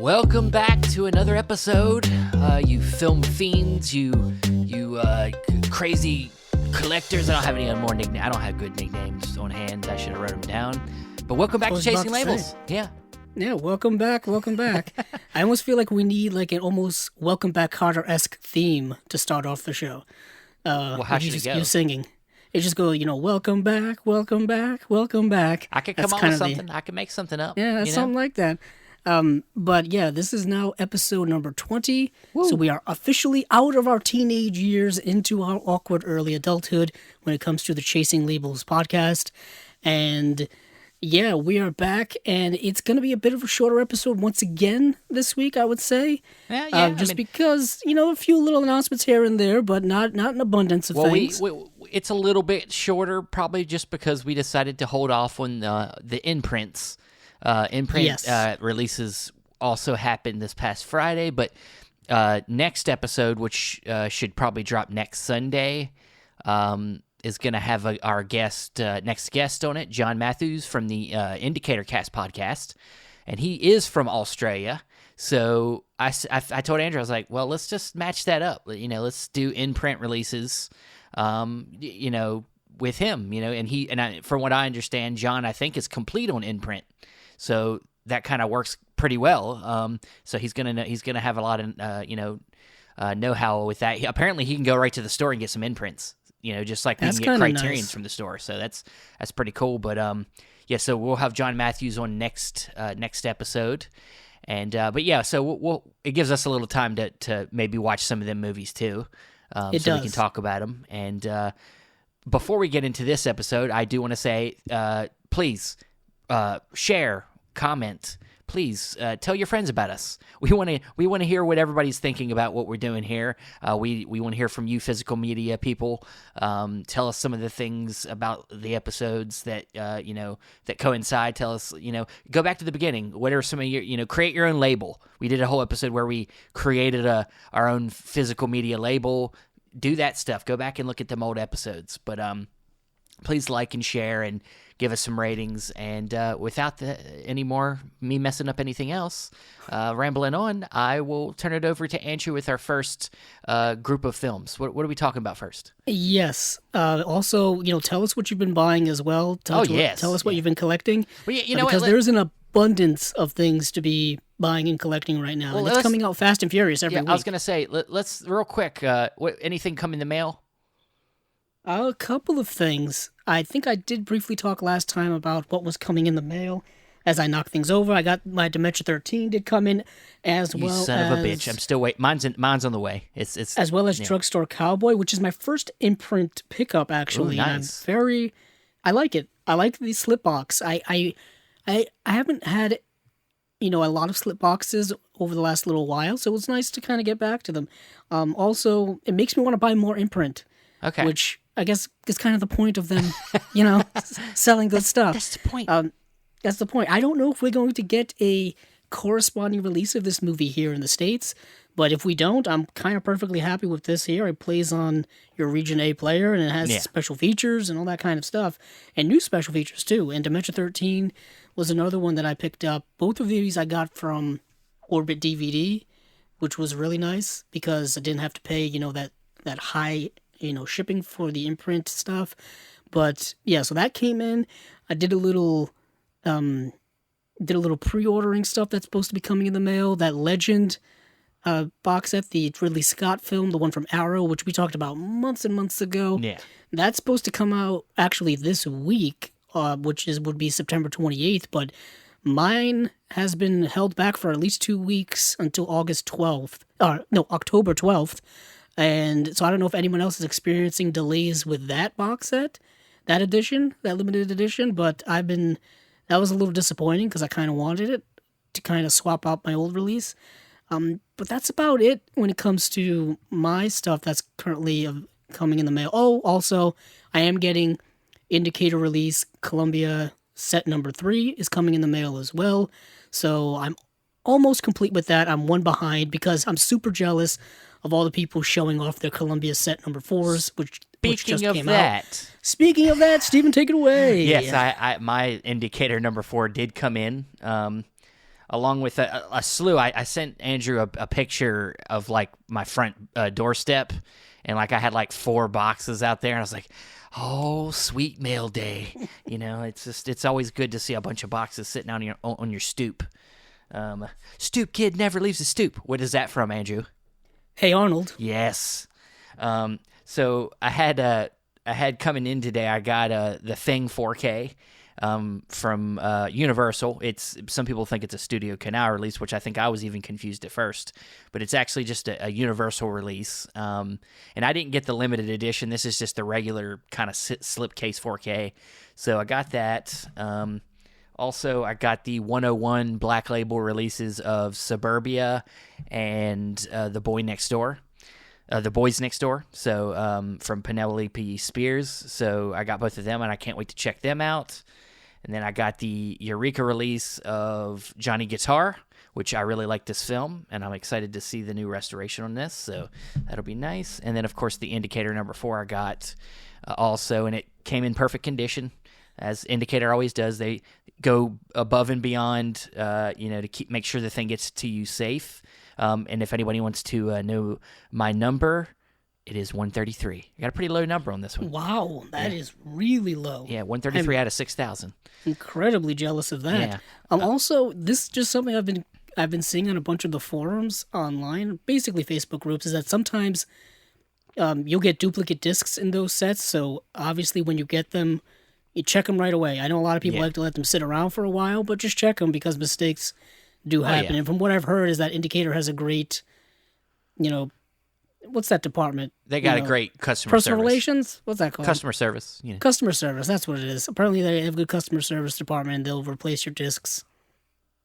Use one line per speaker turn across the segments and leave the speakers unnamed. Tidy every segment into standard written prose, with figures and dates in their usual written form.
Welcome back to another episode, you film fiends, you crazy collectors. I don't have any more nicknames. I don't have good nicknames on hand. I should have wrote them down. But welcome back to Chasing Labels. Yeah,
welcome back. I almost feel like we need like an almost Welcome Back Carter-esque theme to start off the show.
How should it go?
You're singing. It just go, welcome back, welcome back, welcome back.
I could come up with something. I could make something up.
Yeah, that's something like that. But yeah, this is now episode number 20. Woo. So we are officially out of our teenage years into our awkward early adulthood when it comes to the Chasing Labels podcast. And yeah, we are back, and it's going to be a bit of a shorter episode once again this week, I would say. Because, a few little announcements here and there, but not an abundance of things.
It's a little bit shorter, probably just because we decided to hold off on the imprints. Releases also happened this past Friday, but next episode, which should probably drop next Sunday, is going to have our next guest on it, John Matthews from the Indicator Cast podcast, and he is from Australia. So I told Andrew, I was like, well, let's just match that up. Let's do in-print releases, with him, and from what I understand, John, I think, is complete on in-print. So that kind of works pretty well. So he's gonna have a lot of know-how with that. Apparently, he can go right to the store and get some imprints. Just like we can get Criterions from the store. So that's pretty cool. But so we'll have John Matthews on next episode. And so it gives us a little time to maybe watch some of them movies too. We can talk about them. And before we get into this episode, I do want to say, please. Share, comment, please tell your friends about us. We want to hear what everybody's thinking about what we're doing here. We want to hear from you, physical media people. Tell us some of the things about the episodes that that coincide. Tell us, go back to the beginning. What are some of your create your own label? We did a whole episode where we created our own physical media label. Do that stuff. Go back and look at them old episodes. But please like and share and give us some ratings. And without any more me messing up anything else, rambling on, I will turn it over to Andrew with our first group of films. What are we talking about first?
Yes. Also, tell us what you've been buying as well. Tell us what you've been collecting. Well, because there's an abundance of things to be buying and collecting right now. Well, and it's coming out fast and furious every week.
I was going to say, let's real quick, anything come in the mail?
A couple of things. I think I did briefly talk last time about what was coming in the mail as I knocked things over. I got my Dementia 13 did come in as well as... You son of a bitch. I'm still waiting. Mine's on the way. It's as well as Drugstore Cowboy, which is my first imprint pickup, actually.
Ooh, nice.
And I like it. I like the slip box. I haven't had, a lot of slip boxes over the last little while, so it was nice to kind of get back to them. Also, it makes me want to buy more imprint.
Okay.
Which I guess is kind of the point of them, selling good stuff.
That's the point.
That's the point. I don't know if we're going to get a corresponding release of this movie here in the States, but if we don't, I'm kind of perfectly happy with this here. It plays on your Region A player, and it has special features and all that kind of stuff, and new special features too. And Dementia 13 was another one that I picked up. Both of these I got from Orbit DVD, which was really nice because I didn't have to pay, that high shipping for the imprint stuff. But yeah, so that came in. I did a little pre-ordering stuff that's supposed to be coming in the mail. That Legend box set, the Ridley Scott film, the one from Arrow, which we talked about months and months ago.
Yeah.
That's supposed to come out actually this week, would be September 28th, but mine has been held back for at least 2 weeks until October 12th. And so I don't know if anyone else is experiencing delays with that box set, that limited edition, but that was a little disappointing because I kind of wanted it to kind of swap out my old release. But that's about it when it comes to my stuff that's currently coming in the mail. Oh, also, I am getting Indicator release Columbia set number 3 is coming in the mail as well. So I'm almost complete with that. I'm one behind because I'm super jealous of all the people showing off their Columbia set number 4s, which just came out. Speaking of that, Stephen, take it away.
Yes, my Indicator number 4 did come in. along with a slew. I sent Andrew a picture of like my front doorstep, and like I had like 4 boxes out there, and I was like, "Oh, sweet mail day!" It's always good to see a bunch of boxes sitting on your stoop. Stoop kid never leaves the stoop. What is that from, Andrew?
Hey Arnold.
Yes. So I had coming in today. I got the Thing 4K from Universal. Some people think it's a Studio Canal release, which I think I was even confused at first, but it's actually just a Universal release. And I didn't get the limited edition. This is just the regular kind of slipcase 4K. So I got that. Also, I got the 101 Black Label releases of Suburbia and The Boys Next Door. So from Penelope Spears. So I got both of them, and I can't wait to check them out. And then I got the Eureka release of Johnny Guitar, which I really like this film, and I'm excited to see the new restoration on this. So that'll be nice. And then, of course, the Indicator number 4 I got also, and it came in perfect condition. As Indicator always does, they go above and beyond, to make sure the thing gets to you safe. And if anybody wants to know my number, it is 133. I got a pretty low number on this one.
Wow, that is really low.
Yeah, 133 out of 6,000.
Incredibly jealous of that.
Yeah.
Also, this is just something I've been seeing on a bunch of the forums online, basically Facebook groups, is that sometimes you'll get duplicate discs in those sets. So obviously, when you get them, you check them right away. I know a lot of people like to let them sit around for a while, but just check them because mistakes do happen. And from what I've heard is that Indicator has a great, what's that department?
They got a great customer
personal
service.
relations? What's that called?
Customer service. Yeah.
Customer service, that's what it is. Apparently they have a good customer service department, and they'll replace your discs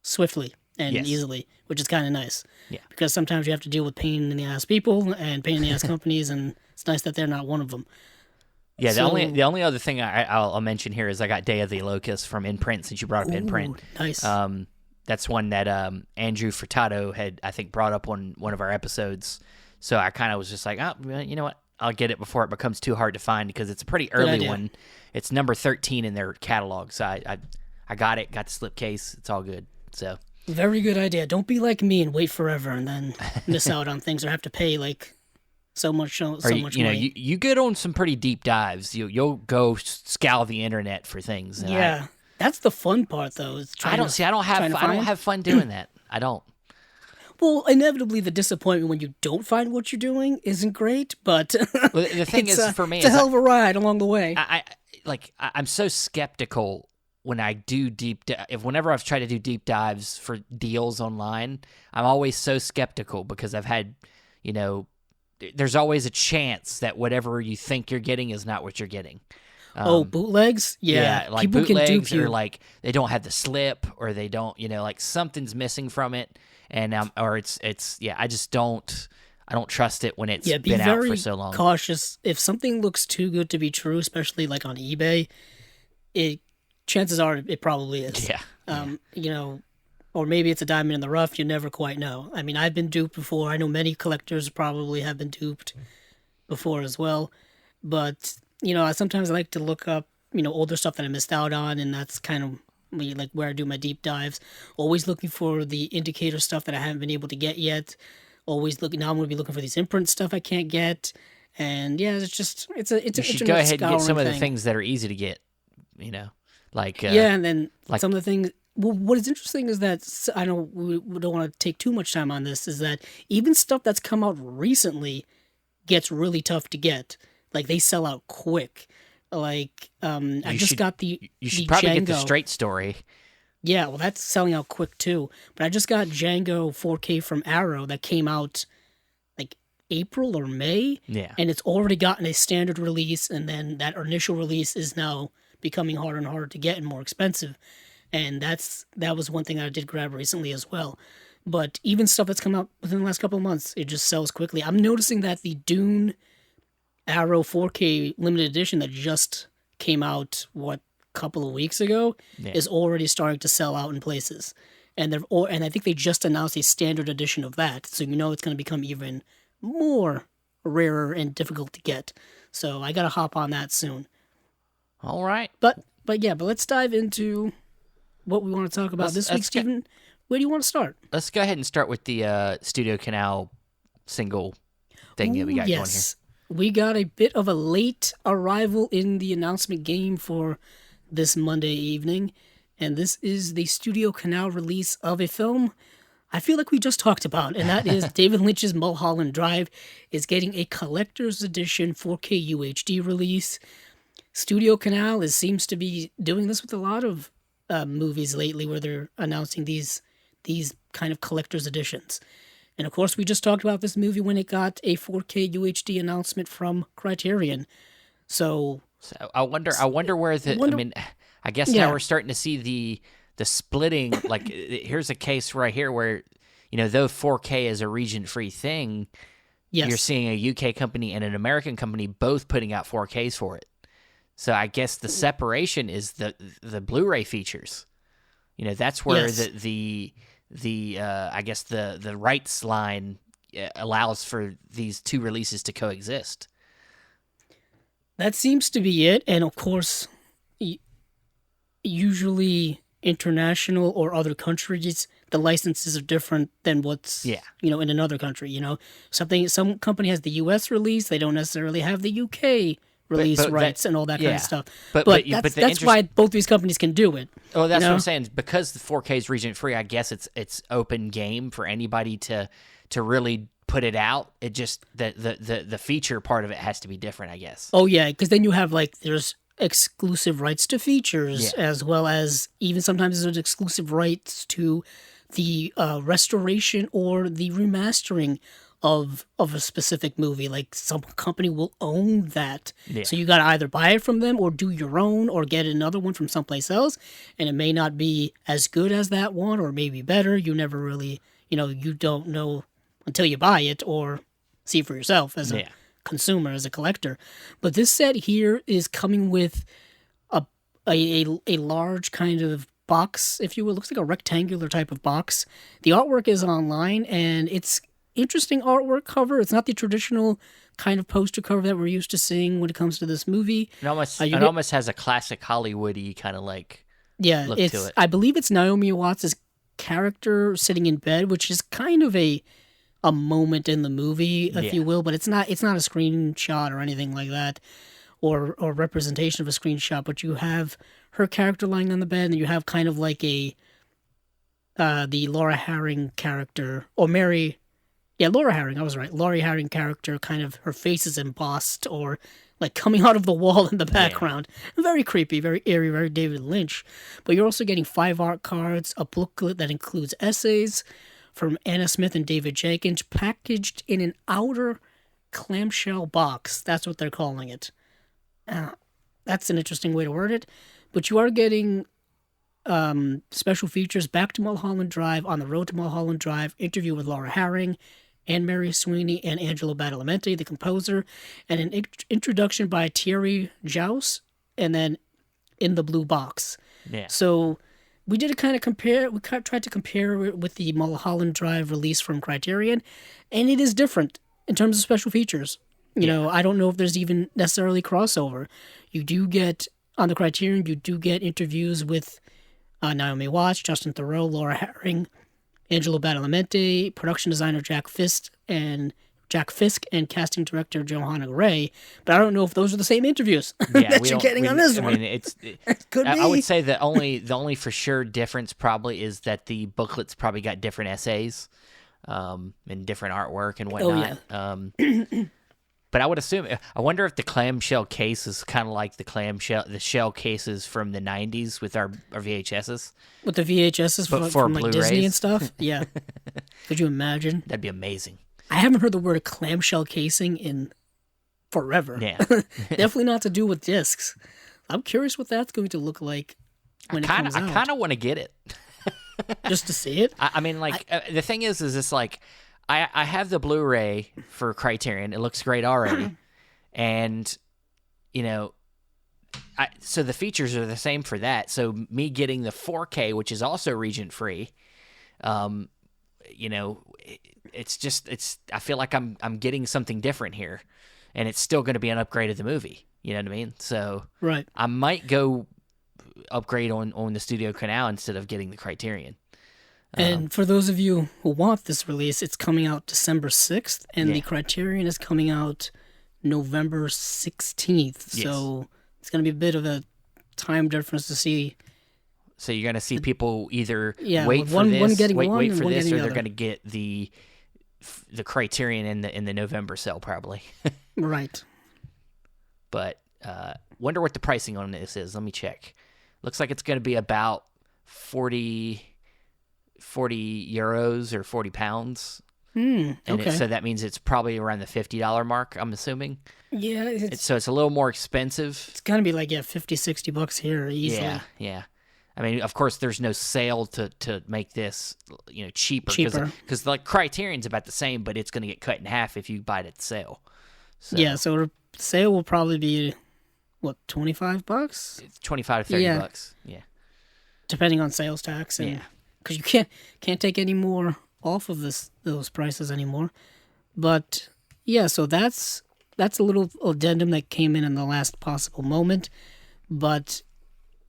swiftly and easily, which is kind of nice. Yeah. Because sometimes you have to deal with pain in the ass people and pain in the ass companies, and it's nice that they're not one of them.
Yeah, the only other thing I'll mention here is I got Day of the Locust from Imprint, since you brought up Imprint.
Nice.
That's one that Andrew Furtado had, I think, brought up on one of our episodes. So I kind of was just like, oh, you know what? I'll get it before it becomes too hard to find, because it's a pretty early one. It's number 13 in their catalog. So I got it, got the slipcase. It's all good. So
very good idea. Don't be like me and wait forever and then miss out on things or have to pay like so much money.
You get on some pretty deep dives. You'll go scour the internet for things. And
that's the fun part, though. I don't
have fun doing that. I don't.
Well, inevitably, the disappointment when you don't find what you're doing isn't great, but
the thing is, for me,
it's a hell of a ride along the way.
I'm so skeptical when I do whenever I've tried to do deep dives for deals online. I'm always so skeptical because I've had, there's always a chance that whatever you think you're getting is not what you're getting.
Bootlegs? Yeah,
like
people
bootlegs,
can dupe you.
or like they don't have the slip, or they don't, like something's missing from it, and or it's I just don't trust it when it's been out for so long.
Be very cautious. If something looks too good to be true, especially like on eBay, chances are it probably is.
Yeah.
Or maybe it's a diamond in the rough. You never quite know. I mean, I've been duped before. I know many collectors probably have been duped before as well, but. Sometimes I like to look up, older stuff that I missed out on, and that's kind of like where I do my deep dives. Always looking for the Indicator stuff that I haven't been able to get yet. Now I'm going to be looking for these Imprint stuff I can't get, and it's
you should go ahead and get some of the things that are easy to get,
and then some of the things. Well, what is interesting is that I know we don't want to take too much time on this. Is that even stuff that's come out recently gets really tough to get. Like, they sell out quick. Like, I just got the
You should probably get the Straight Story.
Yeah, well, that's selling out quick, too. But I just got Django 4K from Arrow that came out, like, April or May.
Yeah.
And it's already gotten a standard release, and then that initial release is now becoming harder and harder to get and more expensive. And that was one thing I did grab recently as well. But even stuff that's come out within the last couple of months, it just sells quickly. I'm noticing that the Dune Arrow 4K limited edition that just came out couple of weeks ago is already starting to sell out in places, and I think they just announced a standard edition of that, so it's going to become even more rarer and difficult to get. So I gotta hop on that soon.
All right,
but let's dive into what we want to talk about this week, Stephen. Where do you want to start?
Let's go ahead and start with the Studio Canal single thing that we got going here.
We got a bit of a late arrival in the announcement game for this Monday evening, and this is the Studio Canal release of a film I feel like we just talked about, and that is David Lynch's Mulholland Drive is getting a collector's edition 4K UHD release. Studio Canal seems to be doing this with a lot of movies lately, where they're announcing these kind of collector's editions. And of course, we just talked about this movie when it got a 4K UHD announcement from Criterion. So
I wonder where I mean, I guess now we're starting to see the splitting. Like, here's a case right here where, though 4K is a region-free thing, you're seeing a UK company and an American company both putting out 4Ks for it. So I guess the separation is the Blu-ray features. That's where I guess the rights line allows for these two releases to coexist.
That seems to be it, and of course, usually international or other countries, the licenses are different than what's in another country. Some company has the U.S. release, they don't necessarily have the UK release rights and all that kind of stuff. But that's why both these companies can do it.
Oh, that's what I'm saying. Because the 4K is region free, I guess it's open game for anybody to really put it out. It just the feature part of it has to be different, I guess.
Oh yeah, because then you have there's exclusive rights to features as well as even sometimes there's exclusive rights to the restoration or the remastering of a specific movie. Like some company will own that. Yeah. So you got to either buy it from them or do your own or get another one from someplace else. And it may not be as good as that one or maybe better. You never really, you don't know until you buy it or see for yourself as a consumer, as a collector. But this set here is coming with a large kind of box, if you will. It looks like a rectangular type of box. The artwork is online and it's interesting artwork cover. It's not the traditional kind of poster cover that we're used to seeing when it comes to this movie.
It almost has a classic Hollywood-y kind of look to it.
I believe it's Naomi Watts' character sitting in bed, which is kind of a moment in the movie, if you will, but it's not a screenshot or anything like that, or representation of a screenshot. But you have her character lying on the bed, and you have kind of like the Laura Harring character, or Mary. Yeah, Laura Harring, I was right. Laura Harring character, kind of her face is embossed or like coming out of the wall in the background. Yeah. Very creepy, very eerie, very David Lynch. But you're also getting 5 art cards, a booklet that includes essays from Anna Smith and David Jenkins, packaged in an outer clamshell box. That's what they're calling it. That's an interesting way to word it. But you are getting special features, Back to Mulholland Drive, On the Road to Mulholland Drive, interview with Laura Harring, Anne Mary Sweeney, and Angelo Badalamenti, the composer, and an introduction by Thierry Jaus, and then In the Blue Box. Yeah. So we did a kind of compare. We tried to compare it with the Mulholland Drive release from Criterion, and it is different in terms of special features. I don't know if there's even necessarily crossover. You do get, on the Criterion, you do get interviews with Naomi Watts, Justin Theroux, Laura Harring, Angelo Badalamenti, production designer Jack Fisk, and casting director Johanna Ray. But I don't know if those are the same interviews that you're getting on this one.
It
could be.
I would say the only for sure difference probably is that the booklets probably got different essays, and different artwork and whatnot. Oh, yeah. But I would assume, I wonder if the clamshell case is kind of like the shell cases from the 90s with our VHSs. With the
VHSs from like Disney and stuff? Yeah. Could you imagine?
That'd be amazing.
I haven't heard the word clamshell casing in forever. Yeah. Definitely not to do with discs. I'm curious what that's going to look like when it comes out.
I kind of want to get it.
Just to see it?
I mean, the thing is it's like, I have the Blu-ray for Criterion. It looks great already. And, so the features are the same for that. So me getting the 4K, which is also region-free, I feel like I'm getting something different here. And it's still going to be an upgrade of the movie. You know what I mean? So
right.
I might go upgrade on the Studio Canal instead of getting the Criterion.
And for those of you who want this release, it's coming out December 6th, and
Yeah.
the Criterion is coming out November 16th.
Yes.
So it's going to be a bit of a time difference to see.
So you're gonna see people either
Yeah,
wait
with
for
one
this,
getting
wait
one and
for
one
this,
getting
or
the
they're
other.
gonna get the Criterion in the November sale probably.
Right.
But wonder what the pricing on this is. Let me check. Looks like it's gonna be about 40 euros or 40 pounds. And
Okay.
so that means it's probably around the $50 mark, I'm assuming.
Yeah,
So it's a little more expensive.
it's going to be like, $50-$60 here easily.
Yeah. I mean, of course, there's no sale to make this, cheaper.
Cheaper.
Because like Criterion's about the same, but it's going to get cut in half if you buy it at sale. So
Yeah, so the sale will probably be, what, $25?
it's 25 to 30
Yeah.
bucks. Yeah.
Depending on sales tax. And
Yeah.
because you can't take any more off of those prices anymore. But yeah, so that's a little addendum that came in the last possible moment. But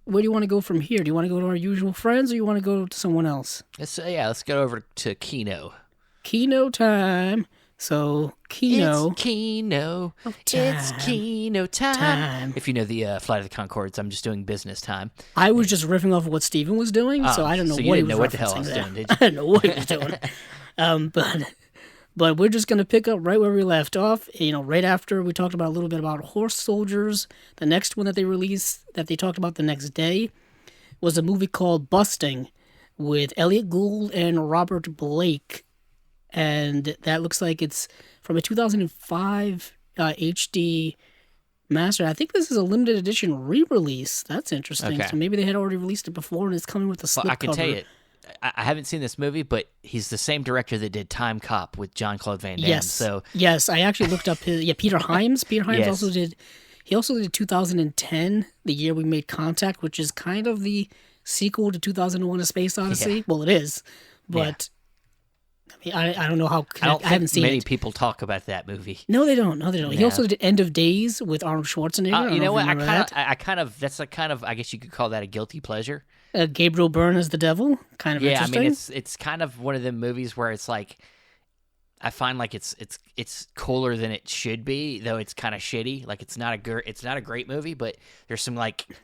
where do you want to go from here? Do you want to go to our usual friends, or you want to go to someone else?
Let's go over to Kino.
Kino time. So Kino.
It's Kino. It's
time.
Kino time.
Time.
If you know the Flight of the Conchords, I'm just doing business time.
I was just riffing off of what Steven was doing, so I don't know
so you
what he
didn't
was
know what the hell I
referencing
was
there.
doing, did
I don't know what he was doing. But we're just gonna pick up right where we left off. Right after we talked about a little bit about Horse Soldiers. The next one that they released, that they talked about the next day, was a movie called Busting, with Elliot Gould and Robert Blake, and that looks like it's from a 2005 HD master. I think this is a limited edition re-release. That's interesting.
Okay.
So maybe they had already released it before, and it's coming with a slip
Well, I can
cover.
tell you, I haven't seen this movie, but he's the same director that did Time Cop with Jean-Claude Van Damme.
Yes.
So
Yes, I actually looked up his. Peter Hyams. Peter Hyams
Yes.
also did. He also did 2010, the year we made contact, which is kind of the sequel to 2001: A Space Odyssey.
Yeah.
Well, it is, but I mean, I don't know how.
I don't
haven't
think
seen
many
it.
people talk about that movie.
No, they don't. No, they don't. He
No.
also did End of Days with Arnold Schwarzenegger. I don't
You know what?
if remember that.
That's a kind of, I guess you could call that a guilty pleasure.
Gabriel Byrne as the devil. Kind of
Yeah, I
interesting.
mean, it's kind of one of the movies where it's like, I find like it's cooler than it should be, though it's kind of shitty. Like it's not a great movie, but there's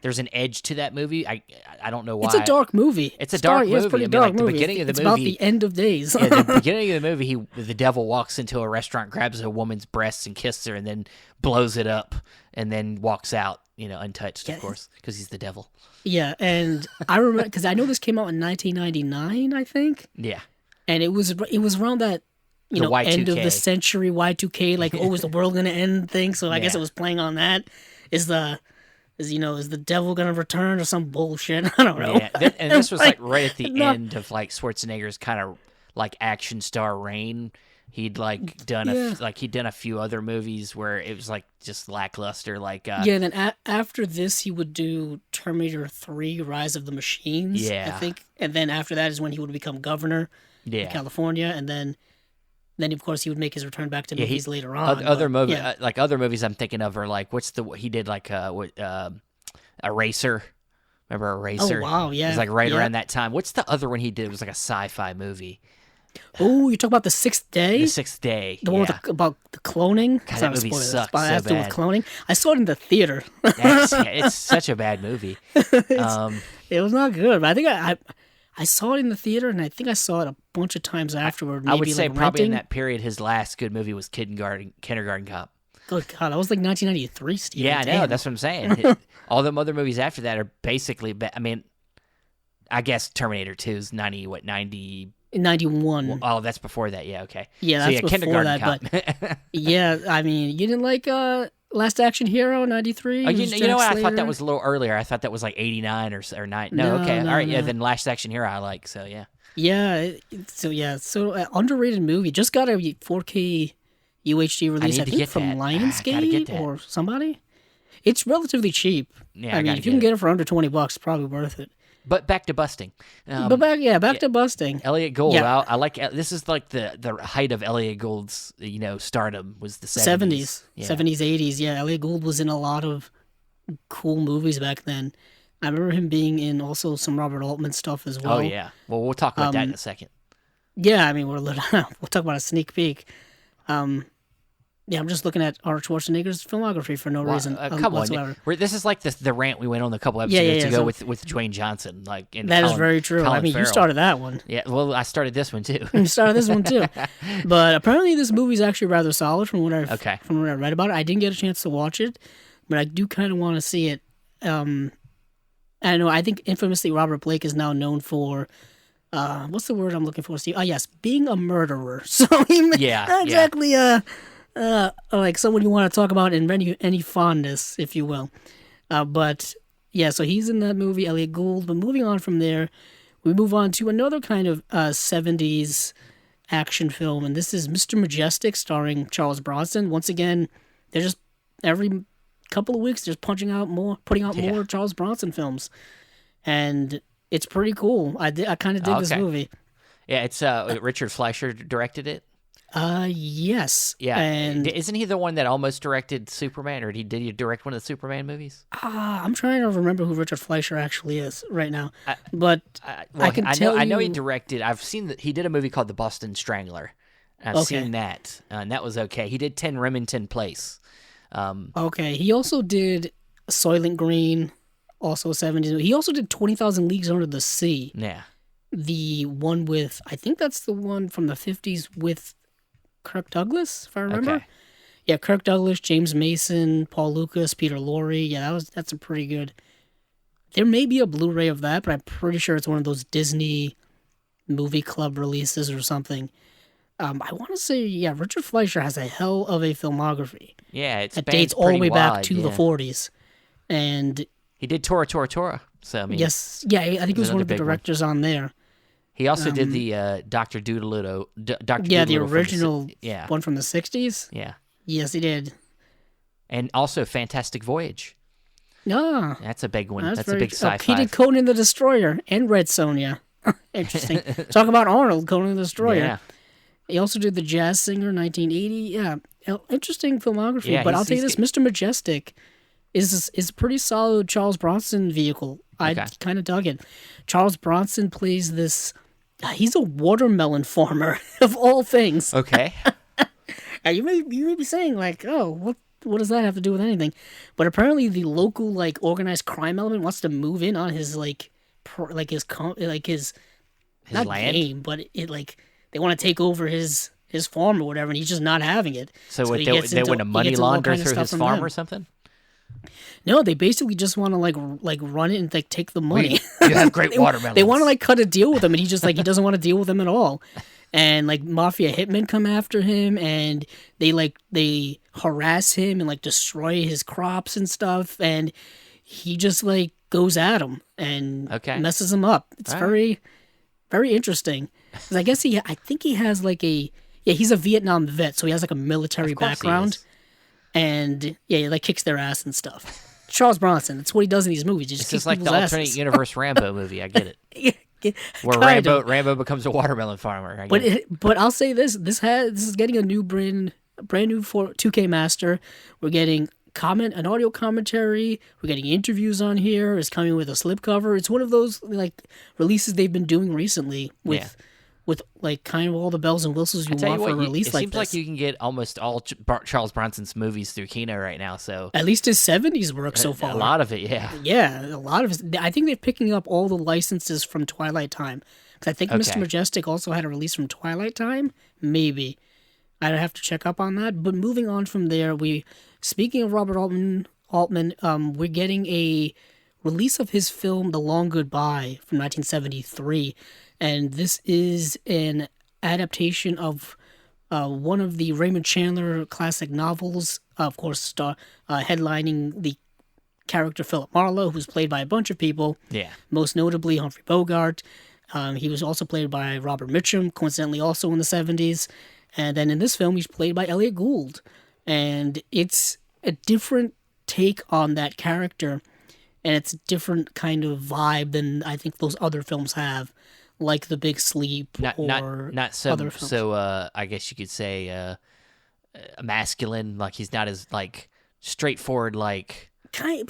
there's an edge to that movie. I don't know why.
It's a dark movie.
It's a dark
It's a
movie.
pretty
I mean,
dark
like, the
movie.
beginning of the
it's about
movie-
the end of days.
Yeah, the beginning of the movie, the devil walks into a restaurant, grabs a woman's breasts and kisses her, and then blows it up, and then walks out, untouched, of course, because he's the devil.
Yeah, and I remember because I know this came out in 1999, I think,
Yeah,
and it was around that
The
end of
Y2K.
the century Y2K, like is the world gonna end thing? So I guess
Yeah.
it was playing on that. Is the devil gonna return or some bullshit? I don't know.
yeah. And this was like right at the
not-
end of like Schwarzenegger's kind of like action star reign. He'd like done he'd done a few other movies where it was like just lackluster. Like
Yeah, and then after this, he would do Terminator 3: Rise of the Machines.
Yeah.
I think, and then after that is when he would become governor in
yeah.
California, and then of course he would make his return back to
Yeah,
movies later on.
Other
but,
movies,
yeah.
like other movies I'm thinking of are like he did like Eraser. Remember Eraser?
Oh wow, yeah.
It was like right
yeah.
around that time. What's the other one he did? It was like a sci-fi movie.
Oh, you talk about The Sixth Day?
The Sixth Day.
The one
yeah.
about the cloning?
God,
It's
that
not a
movie
spoiler,
sucked
but it
so
has to do with
bad.
cloning. I saw it in the theater.
It's such a bad movie.
It was not good, but I think I saw it in the theater, and I think I saw it a bunch of times afterward. Maybe
I would say
like
probably in
renting.
that period, his last good movie was Kindergarten Cop.
Oh god, that was like 1993. Steve.
Yeah, I know.
Damn.
That's what I'm saying. All them other movies after that are basically. I mean, I guess Terminator 2 is 90.
In 91.
Oh, that's before that. Yeah, okay.
Yeah,
So
that's before
Kindergarten
that,
Cop.
Yeah, I mean, you didn't like Last Action Hero 93?
Oh, you know what? I thought that was a little earlier. I thought that was like 89 or 9. No,
No,
okay.
no,
All right. Yeah,
no.
then Last Action Hero I like. So, yeah.
Yeah, so underrated movie. Just got a 4K UHD release,
need
I
to
think
get
from
that. Gotta
Lionsgate
get that.
or somebody. It's relatively cheap.
Yeah,
I
I
mean,
gotta
if you
get
can get it for under $20, it's probably worth it.
But back to busting.
But back to busting.
Elliot Gould.
Yeah.
I like. This is like the height of Elliot Gould's stardom was the
70s,
Yeah.
70s, 80s. Yeah, Elliot Gould was in a lot of cool movies back then. I remember him being in also some Robert Altman stuff as
Oh
well.
yeah. Well, we'll talk about that in a second.
Yeah, I mean, we'll talk about a sneak peek. Um, yeah, I'm just looking at Arnold Schwarzenegger's filmography for no
Well,
reason
come on.
whatsoever.
This is like the rant we went on a couple
Yeah, yeah,
episodes
yeah.
ago
So
with Dwayne Johnson, like and
that is
Colin,
very true.
Colin
I mean, you
Farrell.
started that one.
Yeah, well, I started this one too.
You started this one too. But apparently, this movie is actually rather solid
Okay.
from what I read about it. I didn't get a chance to watch it, but I do kind of want to see it. I know. I think infamously, Robert Blake is now known for. What's the word I'm looking for, Steve? Yes, being a murderer. So not exactly like someone you want to talk about in any fondness, if you will. But yeah, so he's in that movie, Elliot Gould. But moving on from there, we move on to another kind of 70s action film, and this is Mr. Majestic, starring Charles Bronson. Once again, they're just every couple of weeks just putting out more Charles Bronson films, and it's pretty cool. I kind of dig this movie.
Yeah, it's Richard Fleischer directed it.
Yes.
Yeah,
and
isn't he the one that almost directed Superman, or did he direct one of the Superman movies?
I'm trying to remember who Richard Fleischer actually is right now, but I can tell you.
I know he directed. I've seen that he did a movie called The Boston Strangler. I've seen that, and that was okay. He did 10 Remington Place.
Okay, he also did Soylent Green, also 70s. He also did 20,000 Leagues Under the Sea.
Yeah.
The one with, I think that's the one from the 50s with Kirk Douglas, if I remember.
Okay.
Yeah, Kirk Douglas, James Mason, Paul Lucas, Peter Lorre. Yeah, that's a pretty good. There may be a Blu-ray of that, but I'm pretty sure it's one of those Disney movie club releases or something. I want to say, yeah, Richard Fleischer has a hell of a filmography.
Yeah, it
dates all the way back to the 40s. And
he did Tora Tora Tora. So I mean,
yes, yeah, I think he was one of the directors on there.
He also did the Dr. Doolittle.
The original one from the 60s.
Yeah.
Yes, he did.
And also Fantastic Voyage.
Ah,
that's a big one. That's a big sci-fi.
He did Conan the Destroyer and Red Sonja. Interesting. Talk about Arnold, Conan the Destroyer. Yeah. He also did The Jazz Singer, 1980. Yeah, interesting filmography. Yeah, but I'll tell you this, Mr. Majestic is a pretty solid Charles Bronson vehicle. I kind of dug it. Charles Bronson plays this. He's a watermelon farmer of all things.
Okay.
You may be saying like, oh, what does that have to do with anything? But apparently, the local like organized crime element wants to move in on his his not
land?
game, but it like they want to take over his farm or whatever, and he's just not having it.
So they want to money launder through his farm or something?
No, they basically just want to like run it and like take the money.
You have great watermelons.
They want to like cut a deal with him, and he just like he doesn't want to deal with them at all. And like mafia hitmen come after him, and they harass him and like destroy his crops and stuff, and he just like goes at them and messes them up. It's very, very interesting. 'Cause I guess I think he has like he's a Vietnam vet, so he has like a military background. And he like kicks their ass and stuff. Charles Bronson, that's what he does in these movies. He just
kicks like the alternate universe Rambo movie. I get it. Where Rambo becomes a watermelon farmer.
But I'll say this is getting a new brand new for 2K Master. We're getting an audio commentary. We're getting interviews on here. It's coming with a slipcover. It's one of those like releases they've been doing recently with like kind of all the bells and whistles you want for a release like this.
It seems like you can get almost all Charles Bronson's movies through Kino right now. So
at least his 70s work so far.
A lot of it, yeah.
Yeah, a lot of it. I think they're picking up all the licenses from Twilight Time. Because I think Mr. Majestic also had a release from Twilight Time. Maybe. I'd have to check up on that. But moving on from there, speaking of Robert Altman, we're getting a release of his film The Long Goodbye from 1973. And this is an adaptation of one of the Raymond Chandler classic novels, of course, headlining the character Philip Marlowe, who's played by a bunch of people.
Yeah.
Most notably Humphrey Bogart. He was also played by Robert Mitchum, coincidentally also in the 70s. And then in this film, he's played by Elliot Gould. And it's a different take on that character. And it's a different kind of vibe than I think those other films have. Like The Big Sleep
not so,
other films.
So I guess you could say masculine. Like he's not as like straightforward. Like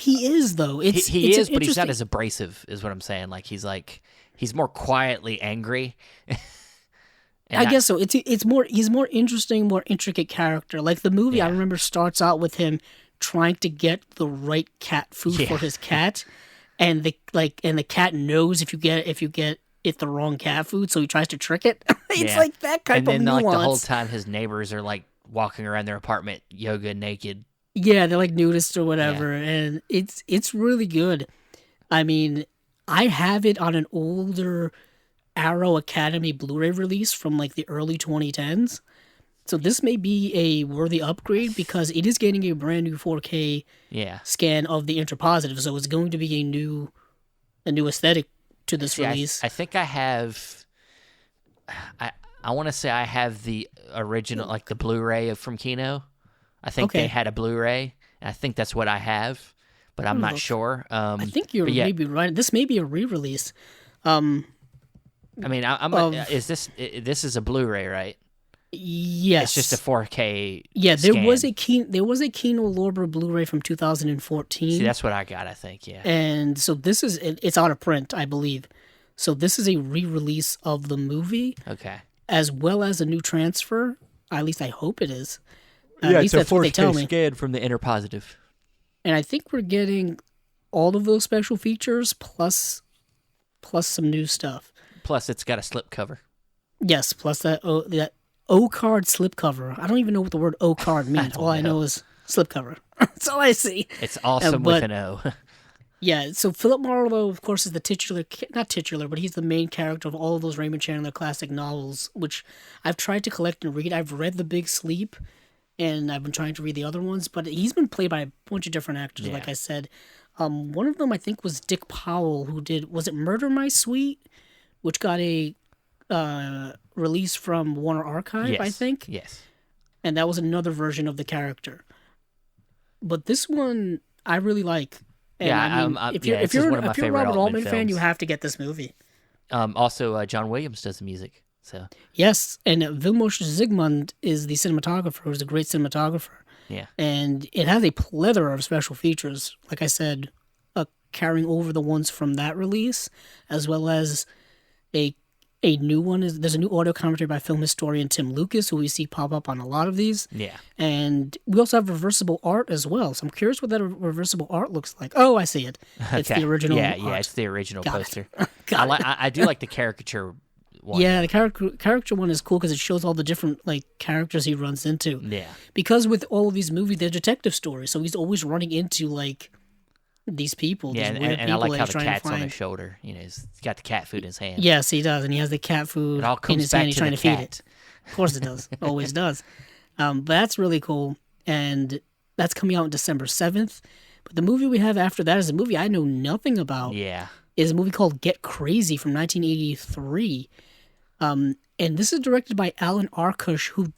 He is though.
He
It's
is,
an
but he's not
interesting.
as abrasive, is what I'm saying. He's more quietly angry. and
I
not,
guess so. It's more. He's more interesting, more intricate character. Like the movie, I
yeah,
remember starts out with him trying to get the right cat food
yeah,
for his cat, and the cat knows if you get it the wrong cat food, so he tries to trick it. It's
yeah.
like that type
And
of
then like the whole
nuance.
time, his neighbors are like walking around their apartment, yoga naked.
Yeah, they're like nudists or
Yeah,
whatever, and it's really good. I mean, I have it on an older Arrow Academy Blu-ray release from like the early 2010s. So this may be a worthy upgrade because it is getting a brand new 4K
yeah.
scan of the interpositive, so it's going to be a new aesthetic to this
See,
release.
I think I have. I I want to say I have the original, like the Blu-ray from Kino. I think they
Okay.
had a Blu-ray, and I think that's what I have, but I'm not
Look,
sure.
I think you're
But yeah,
maybe right. This may be a re-release. Um,
I mean, I'm.
of
Is this? This is a Blu-ray, right? It's just a
yes.
4K
Yeah,
scan.
There was a Kino Lorber Blu-ray from
See,
2014,
that's what I got. I think, yeah.
and so it's out of print, I believe. So this is a re-release of the movie
Okay.
as well as a new transfer. At least I hope it is. At
Yeah,
least
it's a
that's what they
4K
tell me.
scan from the interpositive.
And I think we're getting all of those special features plus some new stuff.
Plus, it's got a slip cover.
Yes, plus that O card slipcover. I don't even know what the word O card means. All I know is slipcover. That's all I see.
It's awesome with
But
an O.
yeah, so Philip Marlowe, of course, is the not titular, but he's the main character of all of those Raymond Chandler classic novels, which I've tried to collect and read. I've read The Big Sleep, and I've been trying to read the other ones, but he's been played by a bunch of different actors,
Yeah.
like I said. One of them I think was Dick Powell, who did, was it Murder My Sweet, which got a release from Warner Archive,
Yes.
I think,
Yes.
and that was another version of the character. But this one I really like. And
Yeah,
I mean,
yeah, this is one of my
if you're a
favorite
Robert
Altman
Altman fan, you
films.
have to get this movie.
Also, John Williams does the music. So,
Yes, and Vilmos Zsigmond is the cinematographer, who's a great cinematographer.
yeah.
And it has a plethora of special features, like I said, carrying over the ones from that release, as well as a new one. There's a new audio commentary by film historian Tim Lucas, who we see pop up on a lot of these.
Yeah.
And we also have reversible art as well. So I'm curious what that reversible art looks like. Oh, I see it. It's
Okay.
the original
Yeah,
art.
yeah, it's the original
Got it.
poster.
Got it.
I do like the caricature one.
Yeah, the character one is cool because it shows all the different like characters he runs into.
Yeah.
Because with all of these movies, they're detective stories, so he's always running into like these people.
Yeah,
these
and,
weird
and I
people
like
that
how
he's
the
trying to
cat's on
find.
his shoulder. He's got the cat food in his hand.
Yes, he does, and he has the cat food
It all
in
comes
his
back
hand. He's
to
trying
the
to feed
cat.
it. Of course, it does. Always does. But that's really cool, and that's coming out on December 7th. But the movie we have after that is a movie I know nothing about.
Yeah.
Is a movie called Get Crazy from 1983. And this is directed by Alan Arkush, who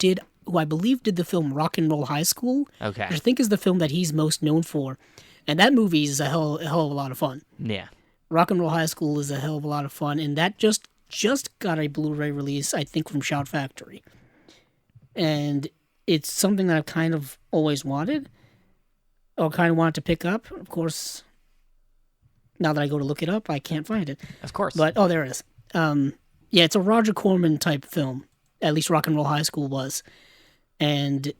I believe did the film Rock and Roll High School,
Okay.
which I think is the film that he's most known for. And that movie is a hell of a lot of fun.
Yeah.
Rock and Roll High School is a hell of a lot of fun, and that just got a Blu-ray release, I think, from Shout Factory. And it's something that I've kind of always wanted, or kind of wanted to pick up. Of course, now that I go to look it up, I can't find it.
Of course.
But oh, there it is. Yeah, it's a Roger Corman type film. At least Rock and Roll High School was, and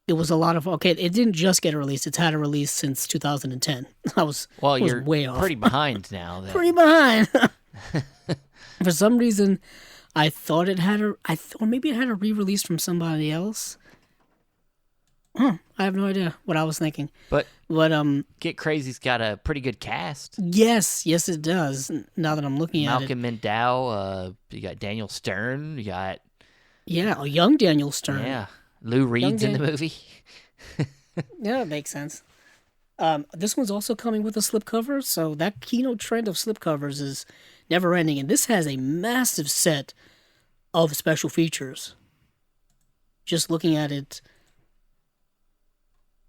it was a lot of okay. It didn't just get a release; it's had a release since 2010. I was
you're
way off,
pretty behind now.
pretty behind. For some reason, I thought it had or maybe it had a re-release from somebody else. I have no idea what I was thinking.
But
But
Get Crazy's got a pretty good cast.
yes, it does. Now that I'm looking at it,
Malcolm McDowell, you got Daniel Stern, you got
yeah, a young Daniel Stern.
yeah, Lou Reed's in the movie.
Yeah, that makes sense. This one's also coming with a slipcover, so that keynote trend of slipcovers is never ending, and this has a massive set of special features. Just looking at it,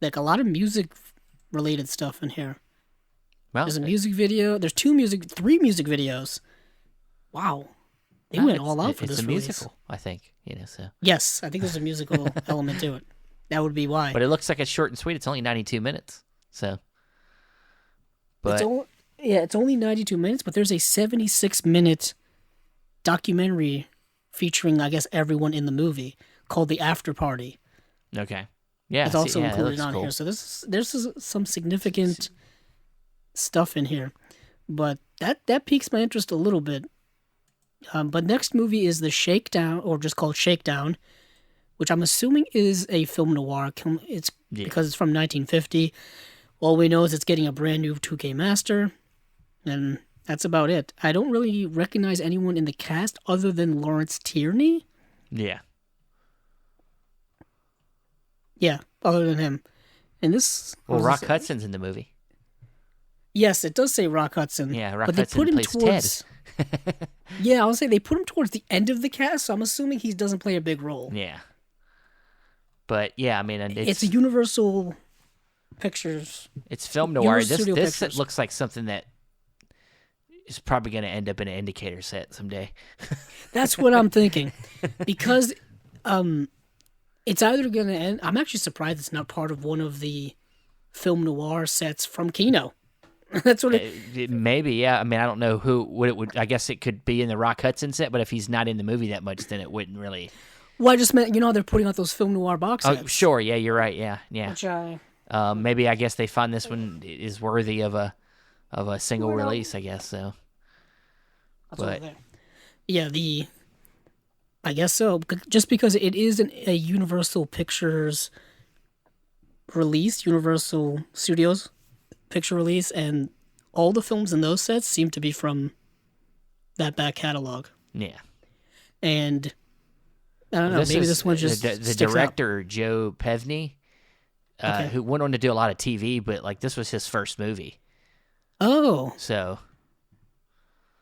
like a lot of music related stuff in here.
Well,
There's a music video. There's three music videos. Wow, they went all out for
it's
this
a
release.
musical, I think. So.
Yes, I think there's a musical element to it. That would be why.
But it looks like it's short and sweet. It's only 92 minutes. So,
It's
but
only it's only 92 minutes, but there's a 76-minute documentary featuring, I guess, everyone in the movie called The After Party.
okay, yeah,
It's
see,
also
yeah, it
included
looks
on here.
cool.
So there's some significant stuff in here, but that piques my interest a little bit. But next movie is The Shakedown, or just called Shakedown, which I'm assuming is a film noir. It's
Yeah,
because it's from 1950. All we know is it's getting a brand new 2K master, and that's about it. I don't really recognize anyone in the cast other than Lawrence Tierney.
yeah.
Yeah, other than him. And this, what
Well,
does this
Rock
say?
Hudson's in the movie.
Yes, it does say Rock Hudson,
Yeah, Rock
but they
Hudson
put him
plays Ted.
towards. Yeah, I would say they put him towards the end of the cast, so I'm assuming he doesn't play a big role.
Yeah, but yeah, I mean, and
It's a Universal Pictures.
it's film noir.
Universal
This
Studio
this
Pictures.
looks like something that is probably going to end up in an indicator set someday.
That's what I'm thinking, because it's either gonna end. I'm actually surprised it's not part of one of the film noir sets from Kino. That's what
Maybe, yeah. I mean, I don't know what it would. I guess it could be in the Rock Hudson set, but if he's not in the movie that much, then it wouldn't really.
Well, I just meant, they're putting out those film noir box
Oh,
sets.
sure, yeah, you're right, yeah, yeah.
Which I
Maybe I guess they find this one is worthy of a single release. I guess so.
that's
But
over there. Yeah, I guess so. Just because it is a Universal Pictures release, Universal Studios picture release, and all the films in those sets seem to be from that back catalog.
yeah,
And I don't know, maybe this one just
the
sticks out.
director Joe Pevney,
Okay.
who went on to do a lot of TV, but like this was his first movie,
Oh,
so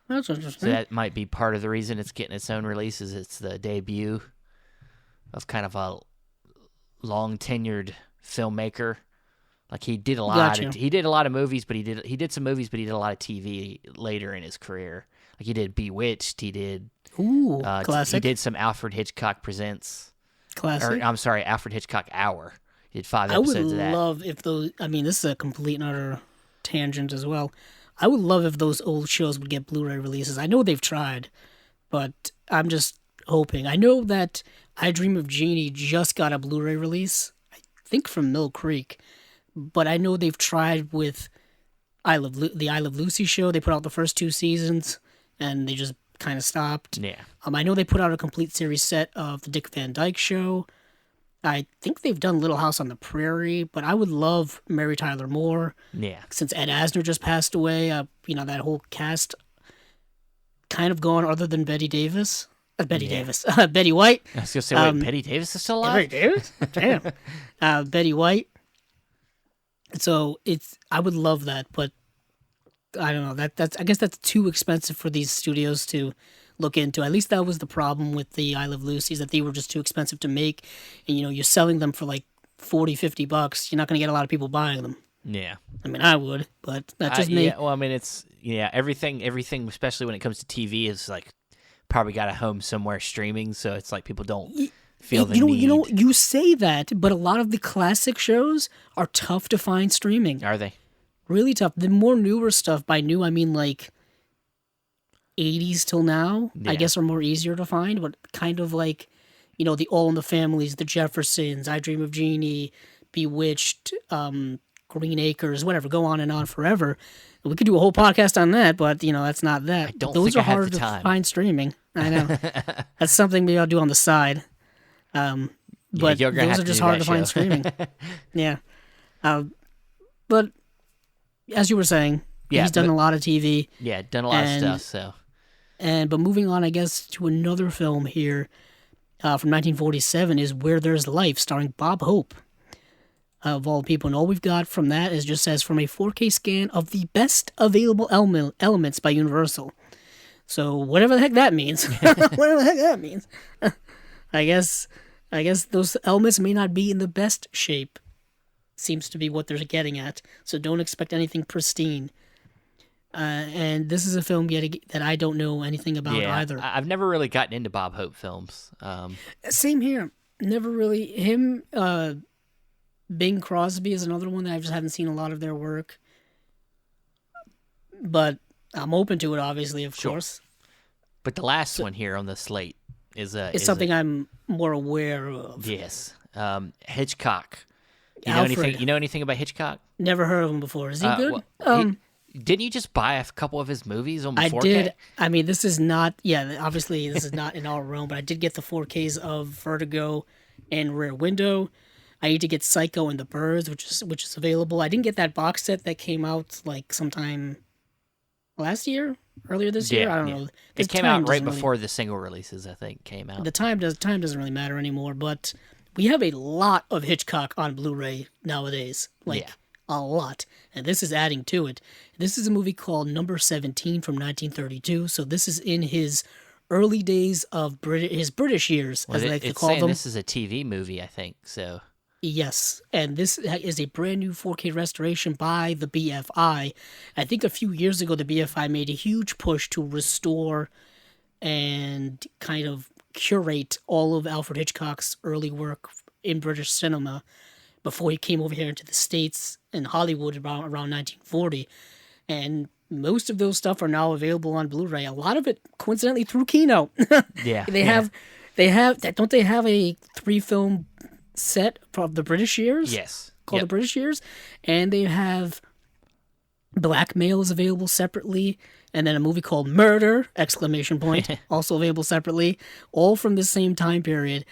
that's
so
interesting.
that might be part of the reason it's getting its own release. Is it's the debut of kind of a long tenured filmmaker. Like he did a lot.
Gotcha.
He did a lot of movies, but he did some movies, but he did a lot of TV later in his career. Like he did Bewitched. He did
Ooh,
he
classic.
did some Alfred Hitchcock Presents.
Classic.
Or I'm sorry, Alfred Hitchcock Hour. He did 5
I would
episodes of that.
love if those. I mean, this is a complete and utter tangent as well. I would love if those old shows would get Blu-ray releases. I know they've tried, but I'm just hoping. I know that I Dream of Jeannie just got a Blu-ray release. I think from Mill Creek, but I know they've tried with the I Love Lucy show. They put out the first 2 seasons, and they just kind of stopped.
Yeah.
I know they put out a complete series set of the Dick Van Dyke Show. I think they've done Little House on the Prairie, but I would love Mary Tyler Moore.
Yeah.
Since Ed Asner just passed away, that whole cast kind of gone other than Betty Davis. Betty White.
I was gonna say, wait, Betty Davis is still alive?
Betty Davis? Damn. Betty White. So I would love that, but I don't know. I guess that's too expensive for these studios to look into. At least that was the problem with the I Love Lucy's, that they were just too expensive to make. And, you're selling them for like $40-$50. You're not going to get a lot of people buying them.
Yeah.
I mean, I would, but that's just me.
Yeah, well, I mean, everything, especially when it comes to TV, is like probably got a home somewhere streaming, so it's like people don't feel the need.
You say that, but a lot of the classic shows are tough to find streaming.
Are they?
Really tough. The more newer stuff, by new I mean like 80s till now,
Yeah.
I guess are more easier to find, but kind of like, the All in the Families, the Jeffersons, I Dream of Jeannie, Bewitched, Green Acres, whatever, go on and on forever. We could do a whole podcast on that, but that's not that.
I don't
Those
think
are
I have
hard
the
to
time.
find streaming. I know. That's something maybe I'll do on the side. But
you're gonna
those
have
are
to
just
do
hard
that
to find
show.
streaming. Yeah. But as you were saying, he's done a lot of TV.
Yeah, done a lot of stuff. So
But moving on, I guess, to another film here from 1947 is Where There's Life, starring Bob Hope, of all people. And all we've got from that is just says, from a 4K scan of the best available elements by Universal. So whatever the heck that means. Whatever the heck that means. I guess those elements may not be in the best shape. Seems to be what they're getting at. So don't expect anything pristine. And this is a film that I don't know anything about either.
I've never really gotten into Bob Hope films.
Same here. Never really. Him, Bing Crosby is another one that I just haven't seen a lot of their work, but I'm open to it, obviously, of
Sure.
course.
But the last one here on the slate
It's something I'm more aware of.
yes, Hitchcock. You know
Alfred.
anything? You know anything about Hitchcock?
Never heard of him before. Is he good?
Didn't you just buy a couple of his movies on 4K?
I did. I mean, this is not. Yeah, obviously, this is not in our realm. But I did get the 4Ks of Vertigo and Rear Window. I need to get Psycho and the Birds, which is available. I didn't get that box set that came out like sometime last year, earlier this year. I don't know.
It came out right before the single releases, I think, came out.
The time doesn't really matter anymore. But we have a lot of Hitchcock on Blu-ray nowadays. A lot. And this is adding to it. This is a movie called Number 17 from 1932. So this is in his early days of his British years, as they like to call them.
This is a TV movie, I think. So
yes, and this is a brand new 4K restoration by the BFI. I think a few years ago, the BFI made a huge push to restore and kind of curate all of Alfred Hitchcock's early work in British cinema before he came over here into the States and Hollywood around 1940. And most of those stuff are now available on Blu-ray. A lot of it, coincidentally, through Kino.
yeah,
they have, don't they have a 3-film set of the British years?
Yes,
called the British years, and they have Blackmail is available separately, and then a movie called Murder! Also available separately, all from the same time period.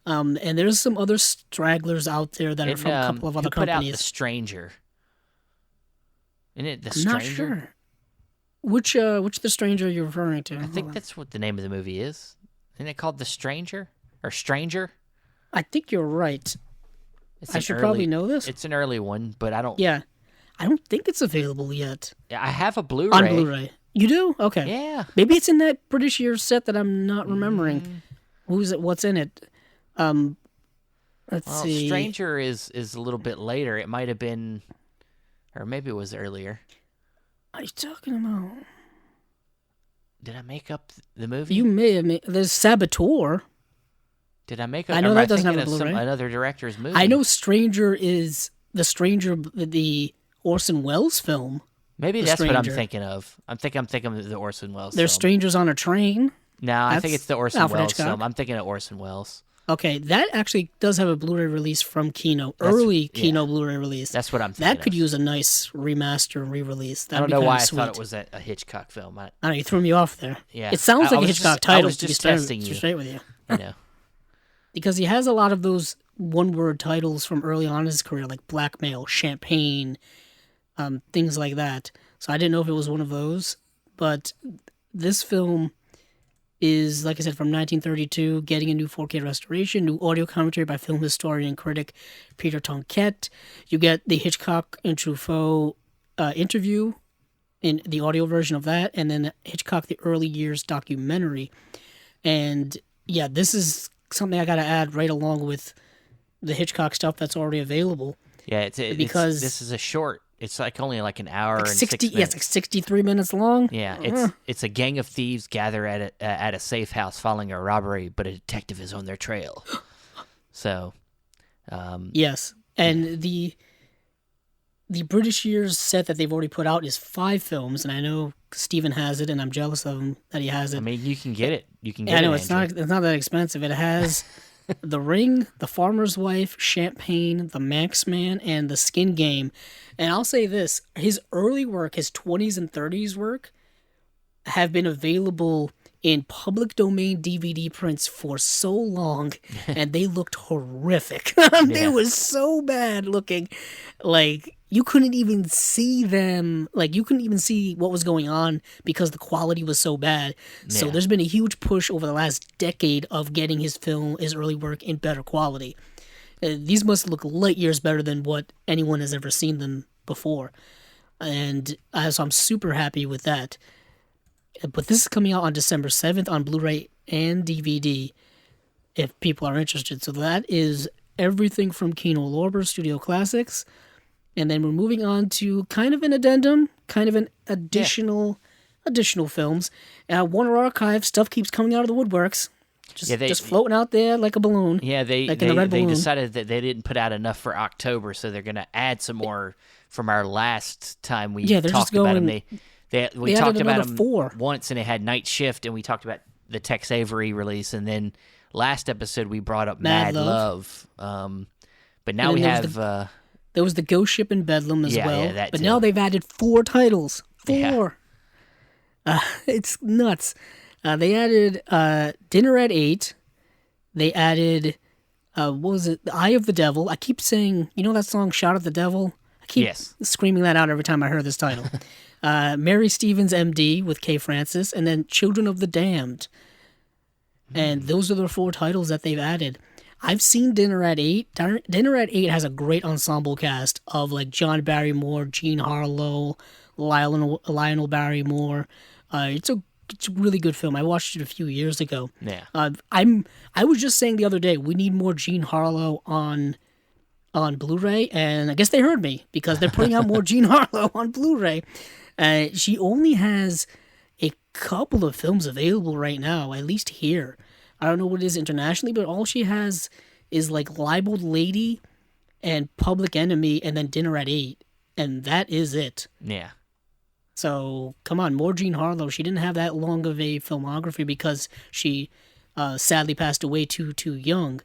And there's some other stragglers out there that are from a couple of other
put
companies.
Out The Stranger. Isn't it The
I'm
Stranger?
not sure. Which The Stranger are you referring to?
I think that's what the name of the movie is. Isn't it called The Stranger? Or Stranger?
I think you're right. I should probably know this.
It's an early one, but I don't...
Yeah. I don't think it's available yet.
Yeah, I have a Blu-ray.
On Blu-ray. You do? Okay.
Yeah.
Maybe it's in that British year set that I'm not remembering. Who's it? What's in it? Let's see.
Stranger is a little bit later. It might have been... Or maybe it was earlier.
What are you talking about?
Did I make up the movie?
You may have made... There's Saboteur.
Did I make up...
I know that doesn't have a Blu-ray.
Another director's movie.
I know Stranger is... The Stranger, the Orson Welles film.
Maybe that's what I'm thinking of. I'm thinking of the Orson Welles
There's
film.
Strangers on a Train.
No, I think it's the Orson
Alfred
Welles
Hitchcock.
film. I'm thinking of Orson Welles.
Okay, that actually does have a Blu-ray release from Kino. Early Kino Blu-ray release.
That's what I'm thinking
That could
of.
use a nice remaster and re-release.
I don't know why I thought it was a Hitchcock film.
I don't know, you threw me off there.
Yeah.
It sounds like a Hitchcock title,
I was just testing you.
Straight with you.
You know.
Because he has a lot of those one-word titles from early on in his career, like Blackmail, Champagne, things like that. So I didn't know if it was one of those. But this film is, like I said, from 1932, getting a new 4K restoration, new audio commentary by film historian and critic Peter Tonquette. You get the Hitchcock and Truffaut interview in the audio version of that, and then Hitchcock the Early Years documentary. And yeah, this is something I got to add right along with the Hitchcock stuff that's already available.
Yeah, because this is a short. It's like only like an hour and 6 minutes.
Yeah, it's like 63 minutes long.
Yeah, it's a gang of thieves gather at a safe house following a robbery, but a detective is on their trail. So,
yes, and the British years set that they've already put out is 5 films, and I know Steven has it, and I'm jealous of him that he has it.
I mean, you can get it. You can get it.
I know it's not that expensive. It has The Ring, The Farmer's Wife, Champagne, The Manx Man, and The Skin Game. And I'll say this, his early work, his 20s and 30s work, have been available in public domain DVD prints for so long, and they looked horrific. They were so bad looking. Like, you couldn't even see them. Like, you couldn't even see what was going on because the quality was so bad. So there's been a huge push over the last decade of getting his early work in better quality. These must look light years better than what anyone has ever seen them before. And so I'm super happy with that. But this is coming out on December 7th on Blu-ray and DVD, if people are interested. So that is everything from Kino Lorber Studio Classics. And then we're moving on to kind of an addendum, kind of an additional films. Warner Archive, stuff keeps coming out of the woodworks. just floating out there like a balloon.
Yeah,
like in the red
they
balloon.
decided that they didn't put out enough for October, so they're going to add some more from our last time we
Yeah, they're just
talked about them.
going-
We
they
talked
added
about
another
them
4.
once, and it had Night Shift, and we talked about the Tex Avery release, and then last episode we brought up
Mad
Mad Love. But now
And
we
then there was
have
There was the Ghost Ship in Bedlam as
Yeah,
well.
yeah, that
but
too.
now they've added 4 titles. 4.
Yeah.
It's nuts. They added Dinner at 8. They added, what was it? The Eye of the Devil. I keep saying, you know that song, Shout at the Devil? I keep
Yes.
screaming that out every time I hear this title. Mary Stevens, M.D. with Kay Francis. And then Children of the Damned. And those are the 4 titles that they've added. I've seen Dinner at 8. Dinner at 8 has a great ensemble cast of like John Barrymore, Jean Harlow, Lionel Barrymore. It's a really good film. I watched it a few years ago.
Yeah.
I was just saying the other day we need more Jean Harlow on Blu-ray, and I guess they heard me because they're putting out more Jean Harlow on Blu-ray. She only has a couple of films available right now, at least here. I don't know what it is internationally, but all she has is like Libeled Lady and Public Enemy and then Dinner at 8. And that is it.
Yeah.
So, come on, more Jean Harlow. She didn't have that long of a filmography because she sadly passed away too young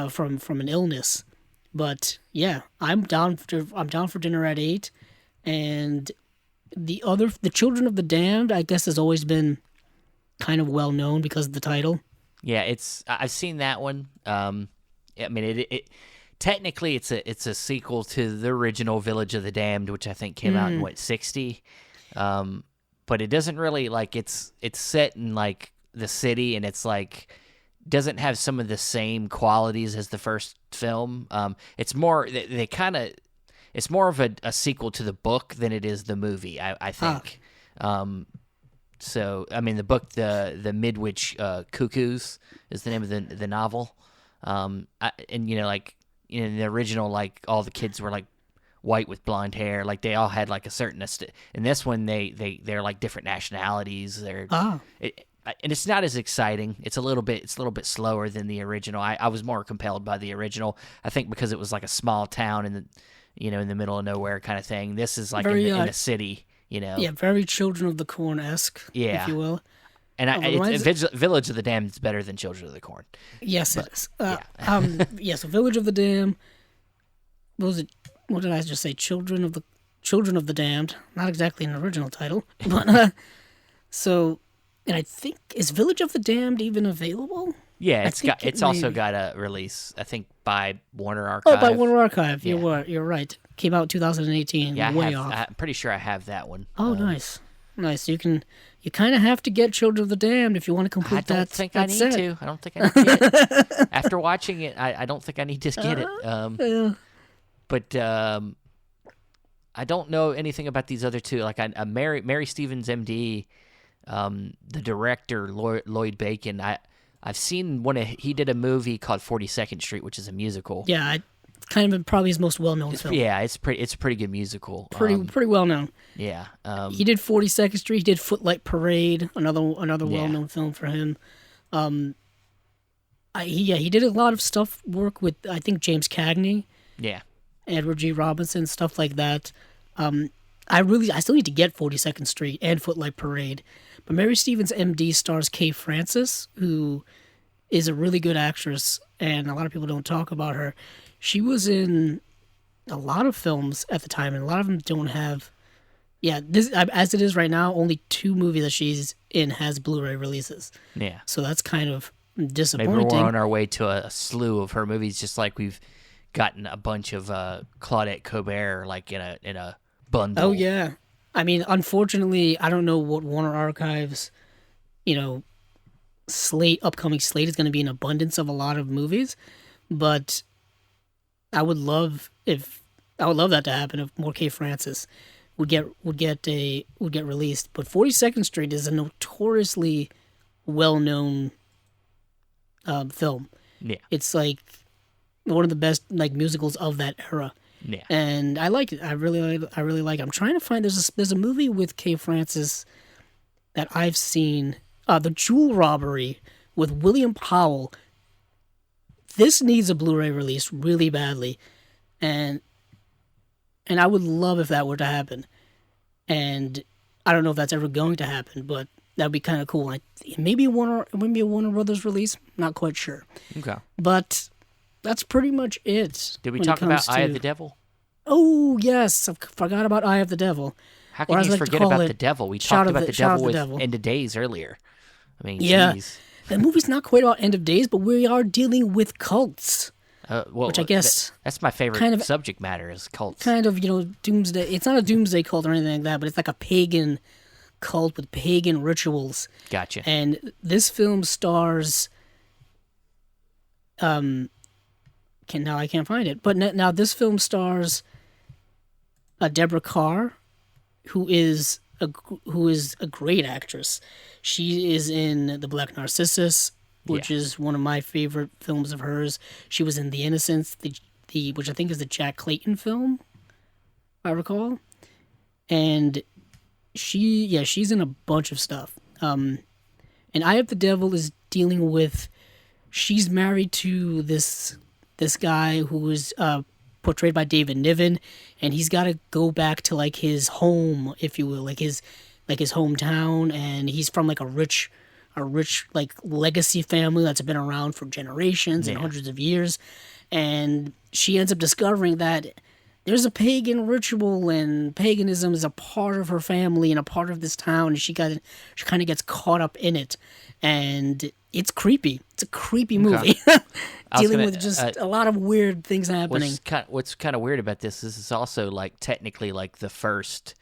from an illness. But yeah, I'm down for Dinner at 8. And the Children of the Damned, I guess, has always been kind of well known because of the title.
Yeah, I've seen that one. I mean, it technically it's a sequel to the original Village of the Damned, which I think came out in 60. But it doesn't really it's set in like the city, and it's like doesn't have some of the same qualities as the first film. It's more it's more of a sequel to the book than it is the movie. I think. So, I mean, the book, the Midwich Cuckoos is the name of the novel. And, in the original, like, all the kids were, like, white with blonde hair. Like, they all had, like, a certain... In this one, they're, like, different nationalities. And it's not as exciting. It's a little bit slower than the original. I was more compelled by the original, I think, because it was, like, a small town in the middle of nowhere kind of thing. This is, like, in the city.
Yeah, very Children of the Corn-esque,
yeah.
if you will.
And Village of the Damned is better than Children of the Corn.
Yes, it is. So Village of the Damned. What was it? What did I just say? Children of the Damned. Not exactly an original title, but and I think is Village of the Damned even available?
Yeah, it's also got a release, I think, by Warner Archive.
Oh, by Warner Archive.
Yeah.
You're right. Came out 2018.
Yeah,
off.
I'm pretty sure I have that one.
Oh, nice. You kind of have to get Children of the Damned if you want to complete that.
I don't think I need to. I don't think I need to get it. After watching it, I don't think I need to get it.
Yeah.
But I don't know anything about these other two. Like Mary Stevens, M.D., the director Lloyd Bacon. I've seen he did a movie called 42nd Street, which is a musical.
Yeah, kind of probably his most well-known film.
Yeah, it's a pretty good musical.
Pretty well-known.
Yeah.
He did 42nd Street. He did Footlight Parade, another well-known film for him. He did a lot of work with, I think, James Cagney.
Yeah.
Edward G. Robinson, stuff like that. I still need to get 42nd Street and Footlight Parade. But Mary Stevens, M.D. stars Kay Francis, who is a really good actress, and a lot of people don't talk about her. She was in a lot of films at the time, and a lot of them don't have... Yeah, as it is right now, only 2 movies that she's in has Blu-ray releases.
Yeah.
So that's kind of disappointing.
Maybe we're on our way to a slew of her movies, just like we've gotten a bunch of Claudette Colbert, like in a bundle.
Oh, yeah. I mean, unfortunately, I don't know what Warner Archive's, upcoming slate is going to be, an abundance of a lot of movies, but I would love that to happen if more Kay Francis would get released. But 42nd Street is a notoriously well-known film.
Yeah,
it's like one of the best musicals of that era.
Yeah,
and I like it. I really like it. I'm trying to find there's a movie with Kay Francis that I've seen, The Jewel Robbery with William Powell. This needs a Blu-ray release really badly, and I would love if that were to happen. And I don't know if that's ever going to happen, but that'd be kind of cool. Maybe a Warner Brothers release. Not quite sure.
Okay.
But that's pretty much it.
Did we talk about Eye of the Devil?
Oh yes, I forgot about Eye of the Devil.
How can you forget about the devil? We talked about the devil with End of Days earlier. I mean,
yeah.
Geez.
The movie's not quite about End of Days, but we are dealing with cults. Which I guess...
That's my favorite subject matter is cults.
Kind of, doomsday... It's not a doomsday cult or anything like that, but it's like a pagan cult with pagan rituals.
Gotcha.
And this film stars... now I can't find it. But now this film stars Deborah Carr, who is a great actress. She is in The Black Narcissus, which is one of my favorite films of hers. She was in The Innocents, which I think is the Jack Clayton film, if I recall. And she's in a bunch of stuff. And Eye of the Devil is dealing with, she's married to this guy who is portrayed by David Niven, and he's got to go back to like his home, if you will, like his hometown, and he's from like a rich like legacy family that's been around for generations and hundreds of years. And she ends up discovering that there's a pagan ritual, and paganism is a part of her family and a part of this town, and she kind of gets caught up in it, and it's creepy. It's a creepy movie. Dealing with just a lot of weird things happening.
What's kind of weird about this is also like technically like the first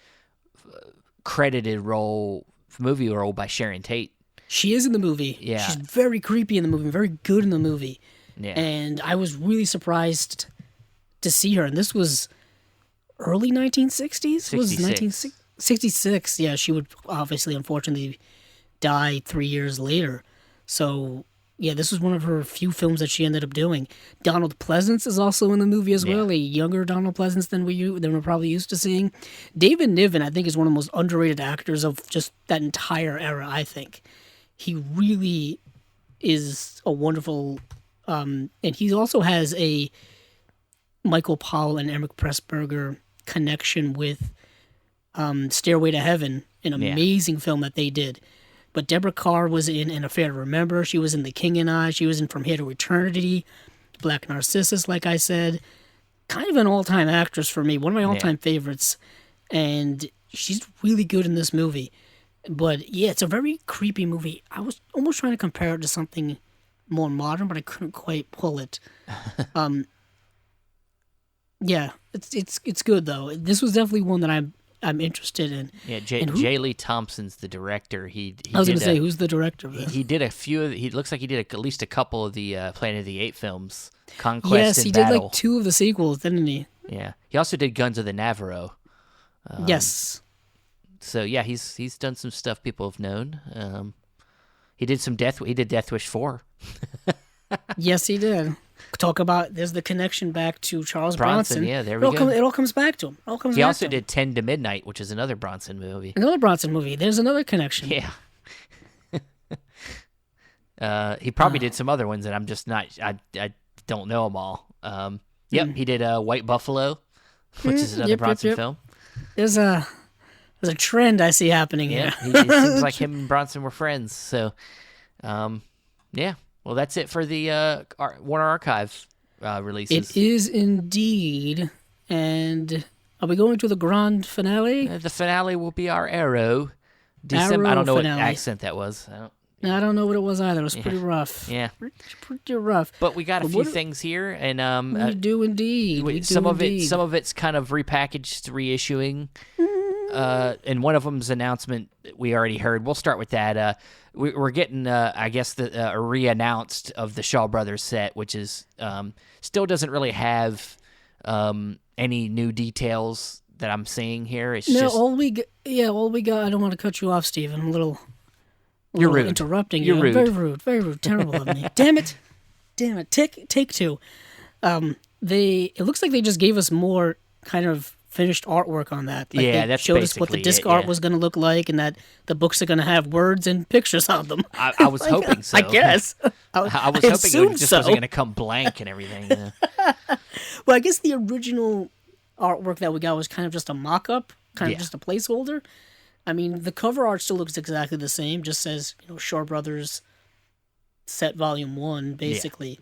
credited movie role by Sharon Tate.
She is in the movie.
Yeah.
She's very creepy in the movie, very good in the movie.
Yeah.
And I was really surprised to see her. And this was early 1960s?
66.
Was 1966. Yeah, she would obviously, unfortunately, die 3 years later. So, yeah, this was one of her few films that she ended up doing. Donald Pleasance is also in the movie as well, a younger Donald Pleasance than we're probably used to seeing. David Niven, I think, is one of the most underrated actors of just that entire era, I think. He really is a wonderful... and he also has a Michael Powell and Eric Pressburger connection with Stairway to Heaven, an amazing film that they did. But Deborah Carr was in An Affair to Remember. She was in The King and I. She was in From Here to Eternity, Black Narcissus, like I said. Kind of an all-time actress for me. One of my all-time favorites. And she's really good in this movie. But, yeah, it's a very creepy movie. I was almost trying to compare it to something more modern, but I couldn't quite pull it. Yeah, it's good, though. This was definitely one that I'm interested in.
Yeah, J. Lee Thompson's the director. I
was going to say, who's the director of this?
He did a few. He looks like he did at least a couple of the Planet of the Apes films. Conquest
yes,
and
he
Battle.
did like 2 of the sequels, didn't he?
Yeah, he also did Guns of the Navarro.
Yes.
So yeah, he's done some stuff people have known. He did some He did Death Wish 4.
Yes, he did. Talk about there's the connection back to Charles Bronson.
Yeah, there we go.
It all comes back to him.
He also did 10 to Midnight, which is another Bronson movie.
Another Bronson movie. There's another connection.
Yeah. He probably did some other ones, and I'm just not. I don't know them all. He did White Buffalo, which is another Bronson film.
There's a trend I see happening here.
It seems like him and Bronson were friends. So, yeah. Well, that's it for the Warner Archive releases.
It is indeed. And are we going to the grand finale?
The finale will be our Arrow.
Arrow
I don't know
finale.
what accent that was.
I don't know what it was either. It was pretty rough.
Yeah.
Pretty rough.
But we got a few things here. And
we do indeed.
Some of it's kind of repackaged, reissuing. And one of them's announcement we already heard. We'll start with that. We're getting, I guess, a re-announced of the Shaw Brothers set, which is still doesn't really have any new details that I'm seeing here. It's just
all we got. I don't want to cut you off, Steve. I'm a little
you're rude.
Interrupting
you.
You're rude. Very rude. Terrible of me. Damn it. Take 2. It looks like they just gave us more kind of finished artwork on that. Like
Yeah,
they
that's
showed us what the
basically
disc
it,
art
yeah.
was going to look like, and that the books are going to have words and pictures on them.
I was hoping so.
I guess.
I was hoping it
assumed
just
so.
wasn't going to come blank and everything. You know?
Well, I guess the original artwork that we got was kind of just a mock-up, kind
Yeah.
of just a placeholder. I mean, the cover art still looks exactly the same. Just says, Shaw Brothers Set Volume 1, basically.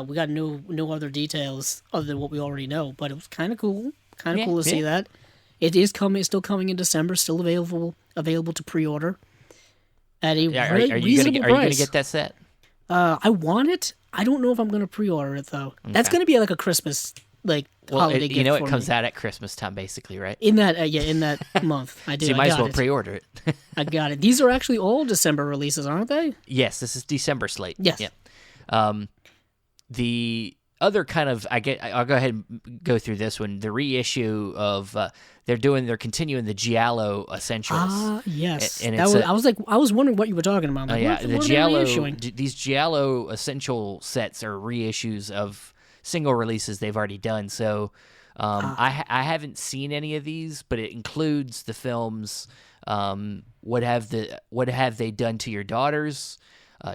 We got no other details other than what we already know, but it was kind of cool. Kind of cool to see that. It is still coming in December, still available to pre-order at a reasonable price.
Are you going to get that set?
I want it. I don't know if I'm going to pre-order it, though. Okay. That's going to be like a Christmas holiday gift
it
for
comes
me.
out at Christmas time, basically, right?
In that month. I do.
So you might as well pre-order it.
I got it. These are actually all December releases, aren't they?
Yes, this is December slate.
Yes.
Yeah. The other kind of I'll go ahead and go through this one. The reissue of they're continuing the Giallo Essentials.
Yes.
And
I was wondering what you were talking about. I'm like,
the
what
Giallo
reissuing?
these Giallo Essential sets are reissues of single releases they've already done. So I haven't seen any of these, but it includes the films What Have They Done to Your Daughters,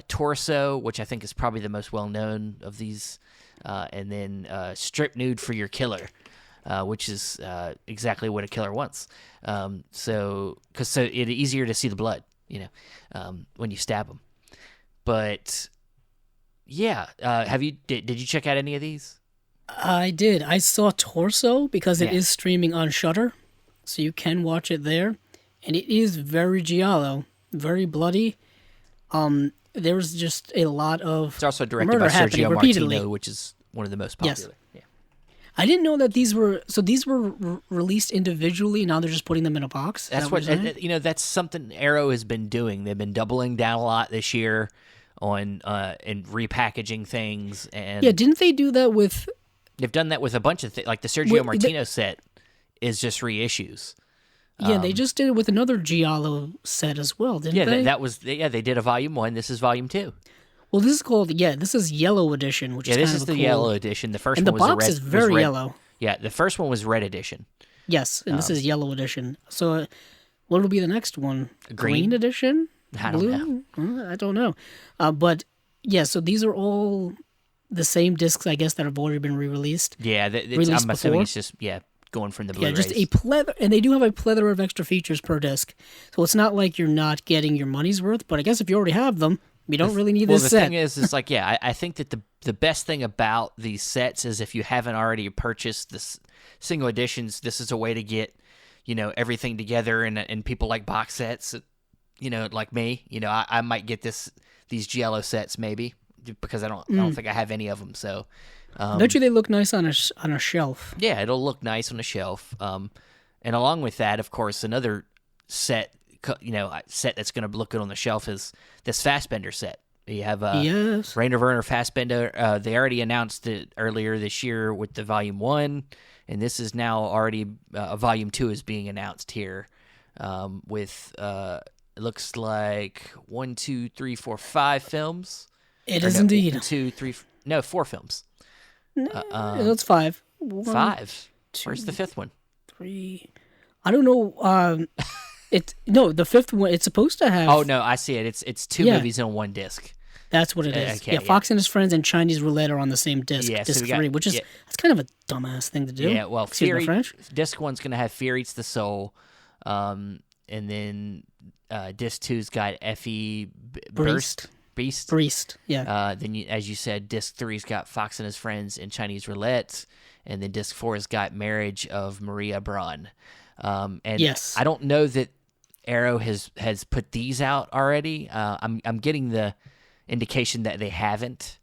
Torso, which I think is probably the most well-known of these, and then Strip Nude for Your Killer, which is exactly what a killer wants. So it's easier to see the blood, when you stab them. But yeah, did you check out any of these?
I did. I saw Torso because it is streaming on Shudder, so you can watch it there, and it is very giallo, very bloody. There's just a lot of
It's also directed by Sergio Martino, which is one of the most popular. Yes. Yeah.
I didn't know that these were released individually. Now they're just putting them in a box.
That's that's something Arrow has been doing. They've been doubling down a lot this year on and repackaging things. And
didn't they do that with?
They've done that with a bunch of things. Like the Sergio Martino set is just reissues.
Yeah, they just did it with another Giallo set as well, didn't they?
They did a volume 1. This is volume 2.
Well, this is called this is Yellow Edition, which is kind of
this is the
cool.
Yellow Edition. The first
and
one
the
was
box
red,
is very
red.
yellow.
Yeah, the first one was Red Edition.
Yes, and this is Yellow Edition. So, what will be the next one?
Green
Edition?
I don't
know. I don't know. But yeah, so these are all the same discs, I guess, that have already been re-released.
Yeah, I'm assuming it's just going from the Blu-rays.
Just a plethora, and they do have a plethora of extra features per disc. So it's not like you're not getting your money's worth. But I guess if you already have them, you don't really need this set.
Well, the thing is like, I think that the best thing about these sets is if you haven't already purchased this single editions, this is a way to get, everything together, and people like box sets, like me, I might get these Giallo sets maybe because I don't think I have any of them. So,
bet you they look nice on a shelf.
Yeah, it'll look nice on a shelf. And along with that, of course, another set that's going to look good on the shelf is this Fassbender set. You have Rainer Werner Fassbender. They already announced it earlier this year with the Volume 1, and this is now already Volume 2 is being announced here with it looks like 1, 2, 3, 4, 5 films.
It is indeed.
1, 2, 3, 4 films.
It's 5.
5. Where's the 5th one?
3. I don't know. The 5th one. It's supposed to have.
Oh no, I see it. It's 2 movies on 1 disc.
That's what it is.
Okay,
Fox and His Friends and Chinese Roulette are on the same disc.
Yeah,
disc
so
3, which is that's kind of a dumbass thing to do.
Yeah, well,
French.
Disc 1's going to have Fear Eats the Soul, and then disc 2's got Effie Beast. Yeah. Then, as you said, disc 3's got Fox and His Friends and Chinese Roulette, and then disc 4's got Marriage of Maria Braun. And
yes.
I don't know that Arrow has put these out already. I'm getting the indication that they haven't.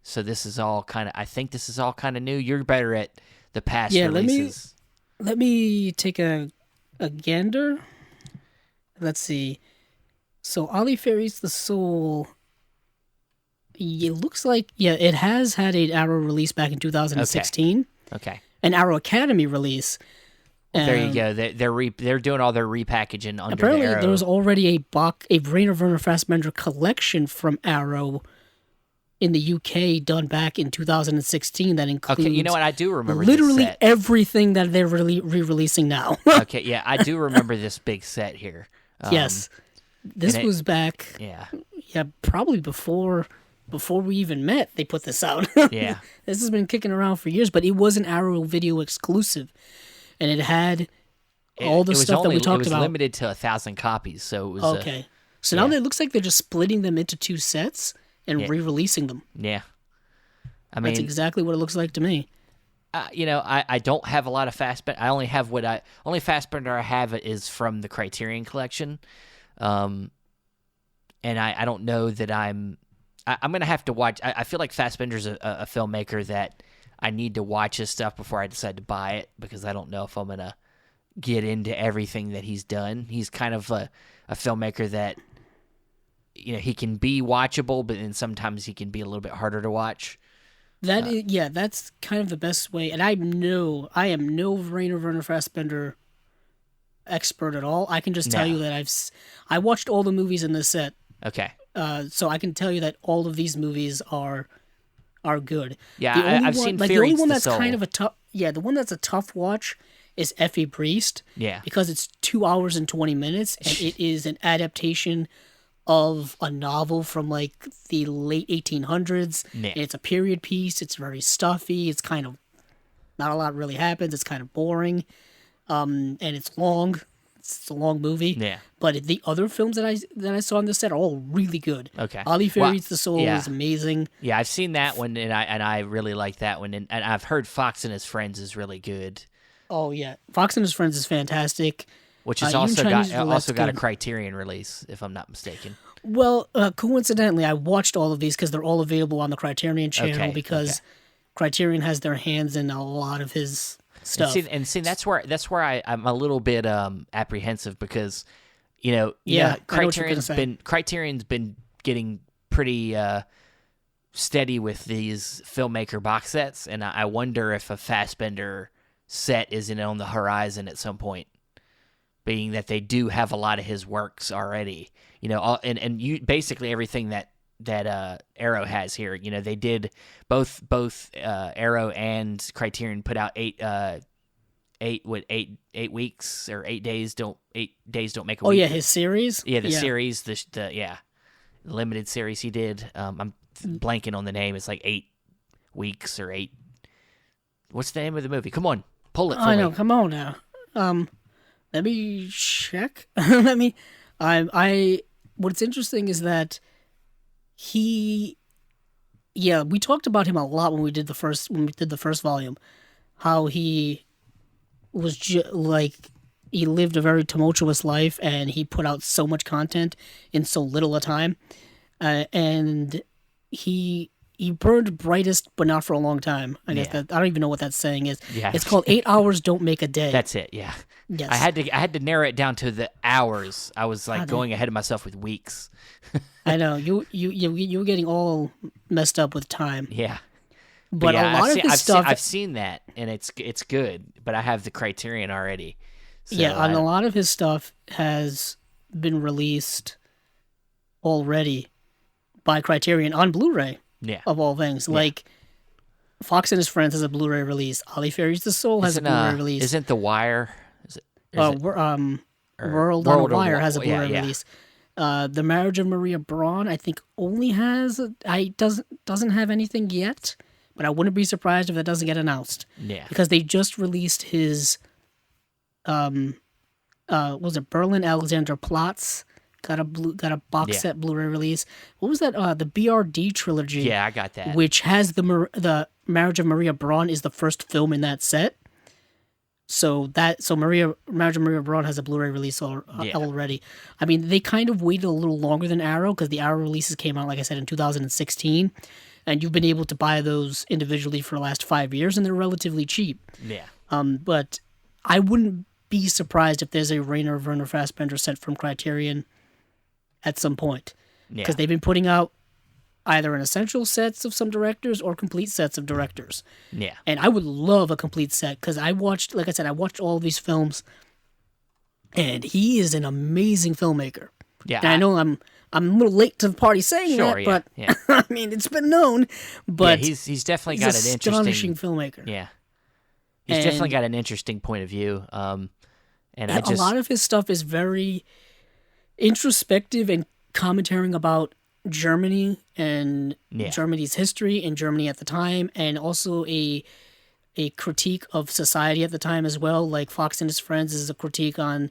So this is all kind of. I think this is all kind of new. You're better at the past releases.
Let me take a gander. Let's see. So Ali Fear Eats the Soul. It looks like it has had an Arrow release back in 2016.
Okay.
An Arrow Academy release.
There you go. They're doing all their repackaging under
apparently
the Arrow.
There was already a Rainer Werner Fassbender collection from Arrow in the UK done back in 2016 that includes
Okay, you know what? I do remember
literally
this set.
everything that they're really re-releasing now.
Okay, yeah, I do remember this big set here.
Yes, this was back.
Yeah,
Yeah, probably before we even met. They put this out.
yeah.
This has been kicking around for years, but it was an Arrow Video exclusive, and it had all the stuff that we talked about.
It was limited to 1,000 copies, so it was
okay. So now it looks like they're just splitting them into 2 sets and re-releasing them.
Yeah, I mean
that's exactly what it looks like to me.
I don't have a lot of Fassbender. I only have only Fassbender I have is from the Criterion Collection, and I don't know that I'm gonna have to watch. I feel like Fassbender's a filmmaker that I need to watch his stuff before I decide to buy it, because I don't know if I'm gonna get into everything that he's done. He's kind of a filmmaker that, he can be watchable, but then sometimes he can be a little bit harder to watch.
That's kind of the best way. And I am no Rainer Werner Fassbender expert at all. I can just tell you that I watched all the movies in this set.
Okay.
So I can tell you that all of these movies are good.
Yeah, I've seen Fear
the only
Eats
one
the
that's
Soul.
kind of a tough. Yeah, the one that's a tough watch is Effie Priest.
Yeah.
Because it's 2 hours and 20 minutes, and it is an adaptation of a novel from like the late 1800s.
Yeah.
And it's a period piece. It's very stuffy. It's kind of not a lot really happens. It's kind of boring, and it's long. It's a long movie.
Yeah.
But the other films that I saw on this set are all really good.
Okay.
Ali Fair Eats the Soul is amazing.
Yeah, I've seen that one, and I really like that one, and I've heard Fox and His Friends is really good.
Oh yeah, Fox and His Friends is fantastic.
Which has also got a Criterion release, if I'm not mistaken.
Well, coincidentally, I watched all of these because they're all available on the Criterion channel, because Criterion has their hands in a lot of his stuff.
And see, that's where I'm a little bit apprehensive, because Criterion's been getting pretty steady with these filmmaker box sets, and I wonder if a Fassbender set isn't on the horizon at some point, being that they do have a lot of his works already. And you basically everything that Arrow has here. They did both Arrow and Criterion put out 8 weeks or 8 days don't make a week.
Oh yeah, his series.
Yeah, the series, the limited series he did. I'm blanking on the name. It's like 8 weeks or 8. What's the name of the movie? Come on, pull it for me.
I know. Come on now. Let me check. What's interesting is that we talked about him a lot when we did the first volume, how he was he lived a very tumultuous life, and he put out so much content in so little a time, and he burned brightest, but not for a long time. I guess that I don't even know what that saying is.
Yeah.
It's called 8 hours don't make a day.
That's it. Yeah.
Yes.
I had to narrow it down to the hours. I was going ahead of myself with weeks.
I know you were getting all messed up with time.
Yeah.
But a lot of his stuff,
I've seen that, and it's good. But I have the Criterion already. So
and a lot of his stuff has been released already by Criterion on Blu-ray.
Yeah.
Of all things, like Fox and His Friends has a Blu-ray release. Ali Fair Eats the Soul has a Blu-ray release.
Isn't The Wire?
World on a Wire has a Blu-ray release. The Marriage of Maria Braun, I think, only has doesn't have anything yet, but I wouldn't be surprised if that doesn't get announced.
Yeah.
Because they just released his was it Berlin Alexander Platz got a box set Blu-ray release. What was that? The BRD trilogy.
Yeah, I got that.
Which has the Marriage of Maria Braun is the first film in that set. So Marriage of Maria Braun has a Blu-ray release already. I mean, they kind of waited a little longer than Arrow, because the Arrow releases came out, like I said, in 2016, and you've been able to buy those individually for the last 5 years, and they're relatively cheap.
Yeah.
But I wouldn't be surprised if there's a Rainer Werner Fassbender set from Criterion at some point, because they've been putting out either an essential sets of some directors or complete sets of directors.
Yeah.
And I would love a complete set, because I watched all of these films, and he is an amazing filmmaker.
Yeah.
And I know I'm a little late to the party saying
Sure,
that,
yeah,
but
yeah.
I mean, it's been known. But
he's definitely
he's
got
an
an
astonishing
interesting.
filmmaker.
Yeah, he's definitely
And
got an interesting point of view. And I
a lot
just
of his stuff is very introspective and commentating about Germany and
yeah
Germany's history and Germany at the time, and also a critique of society at the time as well. Like Fox and His Friends is a critique on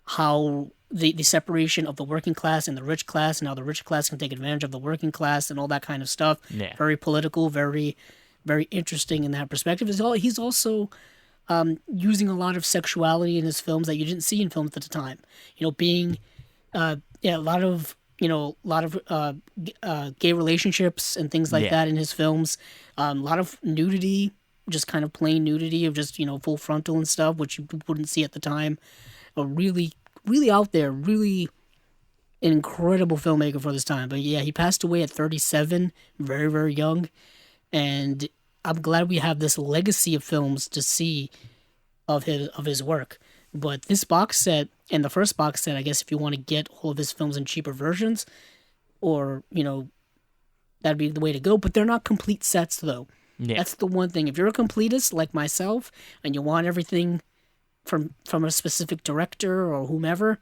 how the separation of the working class and the rich class, and how the rich class can take advantage of the working class and all that kind of stuff.
yeah
Very political, very, very interesting in that perspective. He's also using a lot of sexuality in his films that you didn't see in films at the time. You know, being a lot of gay relationships and things like
yeah.
that in his films. A lot of nudity, just kind of plain nudity of just full frontal and stuff, which you wouldn't see at the time. A really, really out there, really an incredible filmmaker for this time. But yeah, he passed away at 37, very, very young, and I'm glad we have this legacy of films to see of his work. But this box set and the first box set, I guess, if you want to get all of his films in cheaper versions, or that'd be the way to go. But they're not complete sets, though.
Yeah.
That's the one thing. If you're a completist like myself and you want everything from a specific director or whomever,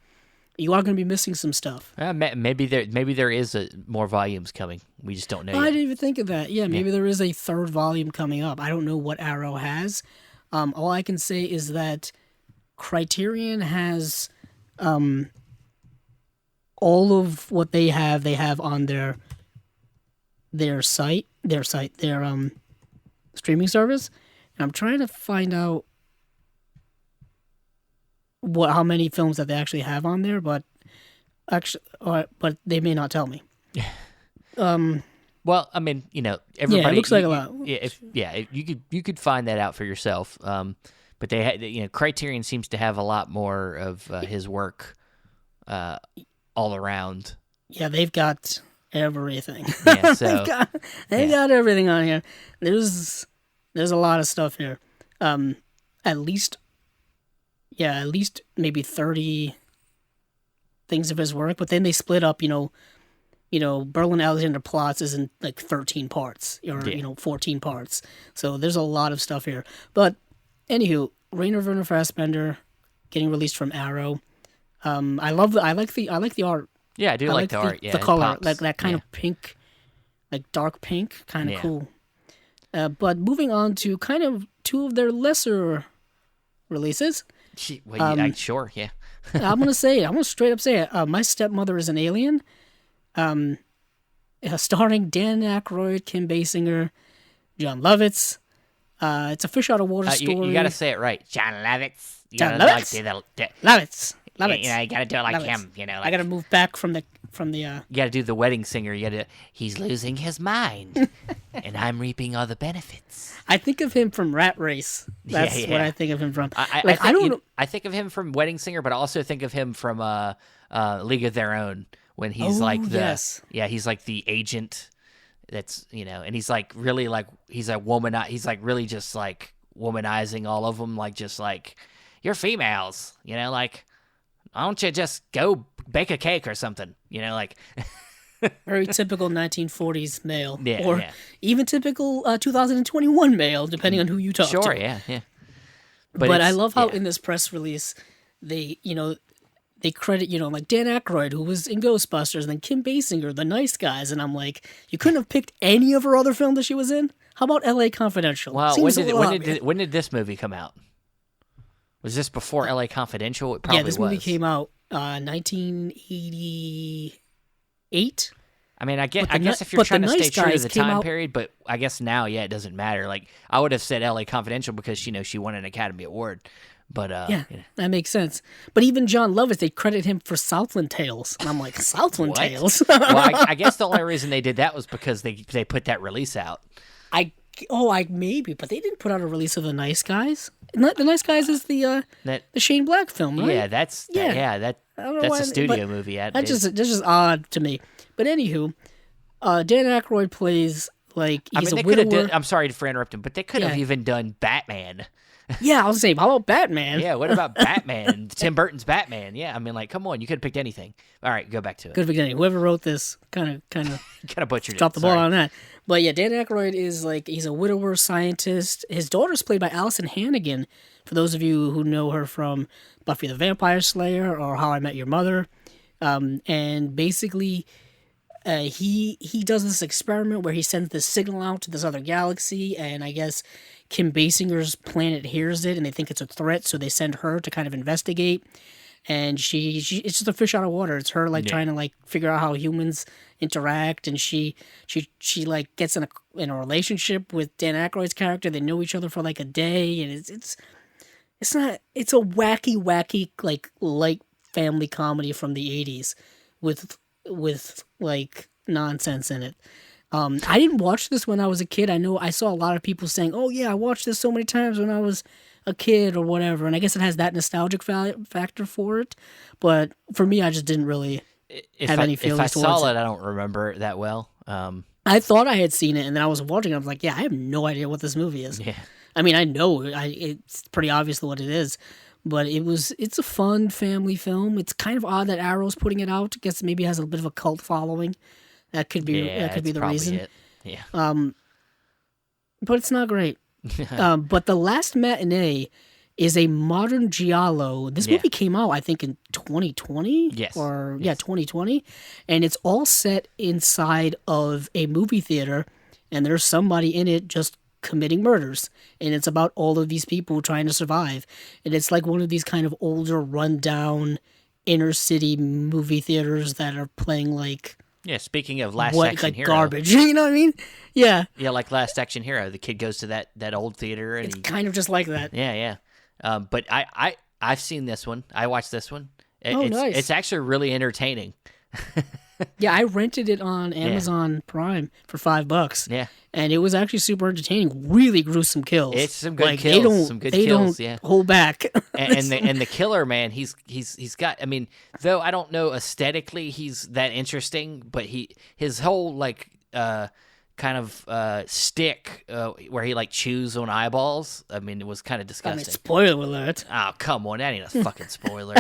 you are going to be missing some stuff.
Maybe there is more volumes coming. We just don't know
I
yet.
didn't even think of that. Yeah, maybe there is a third volume coming up. I don't know what Arrow has. All I can say is that Criterion has all of what they have on their streaming service, and I'm trying to find out how many films that they actually have on there, but they may not tell me.
Well, I mean, everybody.
Yeah, it looks like a lot.
You could find that out for yourself. But Criterion seems to have a lot more of his work, all around.
Yeah, they've got everything.
Yeah, so
they've got everything on here. There's a lot of stuff here. At least maybe 30 things of his work. But then they split up. Berlin Alexander Plots is in like 13 parts or 14 parts. So there's a lot of stuff here. But anywho, Rainer Werner Fassbinder getting released from Arrow. I like the art.
Yeah, I do like the art. Yeah,
the color,
pops.
like that kind of pink, like dark pink, kind of cool. But moving on to kind of two of their lesser releases.
Sure, yeah.
I'm gonna straight up say it. My Stepmother is an Alien. Starring Dan Aykroyd, Kim Basinger, John Lovitz. It's a fish out of water story.
You gotta say it right, John Lovitz.
Lovitz.
You gotta do it like him.
I gotta move back from the.
You gotta do the wedding singer. He's losing his mind, and I'm reaping all the benefits.
I think of him from Rat Race. That's what I think of him from.
I think of him from Wedding Singer, but I also think of him from League of Their Own when he's he's like the agent. That's and he's like really like he's a woman. He's like really just like womanizing all of them, like just like you're females, like why don't you just go bake a cake or something, like.
Very typical 1940s male,
or
even typical 2021 male, depending on who you talk to.
Sure, yeah.
But I love how in this press release they credit like Dan Aykroyd, who was in Ghostbusters, and then Kim Basinger, The Nice Guys, and I'm like, you couldn't have picked any of her other films that she was in. How about L.A. Confidential?
Well, when did this movie come out? Was this before L.A. Confidential? It probably was.
Yeah, this movie came out 1988.
I mean, I guess if you're trying to stay true to the time period, but I guess now, it doesn't matter. Like, I would have said L.A. Confidential because she won an Academy Award. But
that makes sense. But even John Lovitz, they credit him for Southland Tales, and I'm like, Southland Tales.
Well, I guess the only reason they did that was because they put that release out.
Maybe, but they didn't put out a release of The Nice Guys. The Nice Guys is the Shane Black film, right?
Yeah, that's a studio movie.
That's just odd to me. But anywho, Dan Aykroyd plays like he's a widower.
I'm sorry for interrupting, but they could have even done Batman.
Yeah, I was saying, how about Batman?
Yeah, what about Batman? Tim Burton's Batman. Yeah, I mean, like, come on, you could have picked anything. All right, go back to it.
Good beginning. Whoever wrote this kind of
Kind of butchered
dropped
it.
the ball
Sorry.
on that. But yeah, Dan Aykroyd is like, he's a widower scientist. His daughter's played by Allison Hannigan. For those of you who know her from Buffy the Vampire Slayer or How I Met Your Mother, and basically, he does this experiment where he sends this signal out to this other galaxy, and I guess Kim Basinger's planet hears it, and they think it's a threat, so they send her to kind of investigate. And she it's just a fish out of water. It's her like trying to like figure out how humans interact, and she like gets in a relationship with Dan Aykroyd's character. They know each other for like a day, and it's a wacky like light family comedy from the 80s with like nonsense in it. I didn't watch this when I was a kid. I know I saw a lot of people saying, "Oh yeah, I watched this so many times when I was a kid or whatever," and I guess it has that nostalgic factor for it. But for me, I just didn't really have any feelings towards it.
If I saw it, I don't remember it that well.
I thought I had seen it, and then I was watching it. I was like, "Yeah, I have no idea what this movie is."
Yeah.
I mean, I know it's pretty obvious what it is, but it's a fun family film. It's kind of odd that Arrow's putting it out. I guess maybe it has a bit of a cult following. That could be the reason.
It. Yeah.
But it's not great. But The Last Matinee is a modern giallo. This movie came out, I think, in 2020.
Yes.
2020, and it's all set inside of a movie theater, and there's somebody in it just committing murders, and it's about all of these people trying to survive, and it's like one of these kind of older, rundown, inner city movie theaters that are playing like.
Yeah, speaking of Last Action Hero.
Garbage, you know what I mean? Yeah.
Yeah, like Last Action Hero. The kid goes to that old theater. And
it's kind of just like that.
Yeah. But I've seen this one. I watched this one.
Nice.
It's actually really entertaining.
Yeah, I rented it on Amazon Prime for $5.
Yeah.
And it was actually super entertaining. Really gruesome kills.
It's some good kills. They don't
hold back.
and the killer, man, he's got. I mean, though I don't know aesthetically he's that interesting, but his whole like kind of stick where he like chews on eyeballs. I mean, it was kind of disgusting.
Spoiler alert.
Oh, come on, that ain't a fucking spoiler.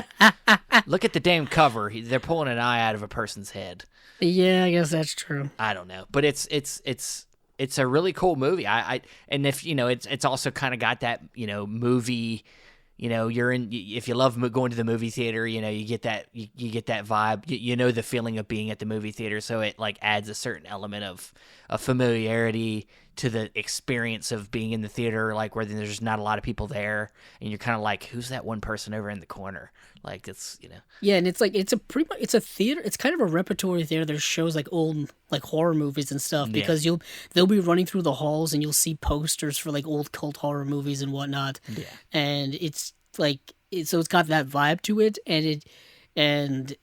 Look at the damn cover. They're pulling an eye out of a person's head.
Yeah, I guess that's true.
I don't know, but it's a really cool movie. And if it's also kind of got that movie. You're in. If you love going to the movie theater, you get that you get that vibe. You know the feeling of being at the movie theater, so it like adds a certain element of familiarity to the experience of being in the theater, like where there's just not a lot of people there, and you're kind of like, who's that one person over in the corner? Like it's
Yeah, and it's like it's a theater. It's kind of a repertory theater. There's shows like old like horror movies and stuff because they'll be running through the halls and you'll see posters for like old cult horror movies and whatnot.
Yeah,
and it's like so it's got that vibe to it, and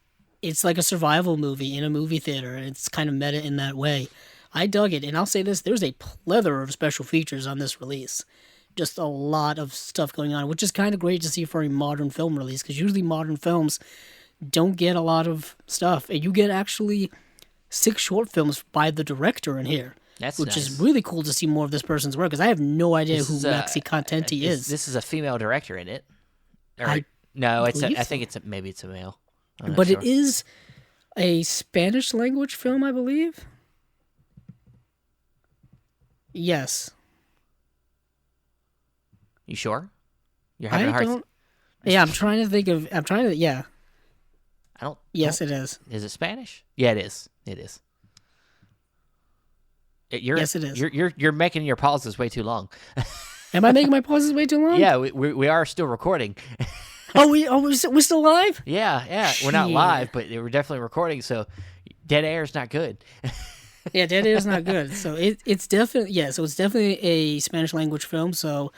it's like a survival movie in a movie theater. And it's kind of meta in that way. I dug it, and I'll say this: there's a plethora of special features on this release. Just a lot of stuff going on, which is kind of great to see for a modern film release, because usually modern films don't get a lot of stuff. And you get actually 6 short films by the director in here, which is really cool to see more of this person's work, because I have no idea who Maxi Contenti is.
This is a female director in it. No, I think maybe it's a male.
But it is a Spanish language film, I believe. Yes.
You sure? You're having a hard.
Yeah, I'm trying to think of. Yeah.
I don't.
Yes, it is.
Is it Spanish? Yeah, it is. It is.
Yes, it is.
You're making your pauses way too long.
Am I making my pauses way too long?
Yeah, we are still recording.
We're still live?
Yeah. We're not live, but we're definitely recording. So dead air is not good.
Yeah, dead air is not good. So it's definitely So it's definitely a Spanish language film. So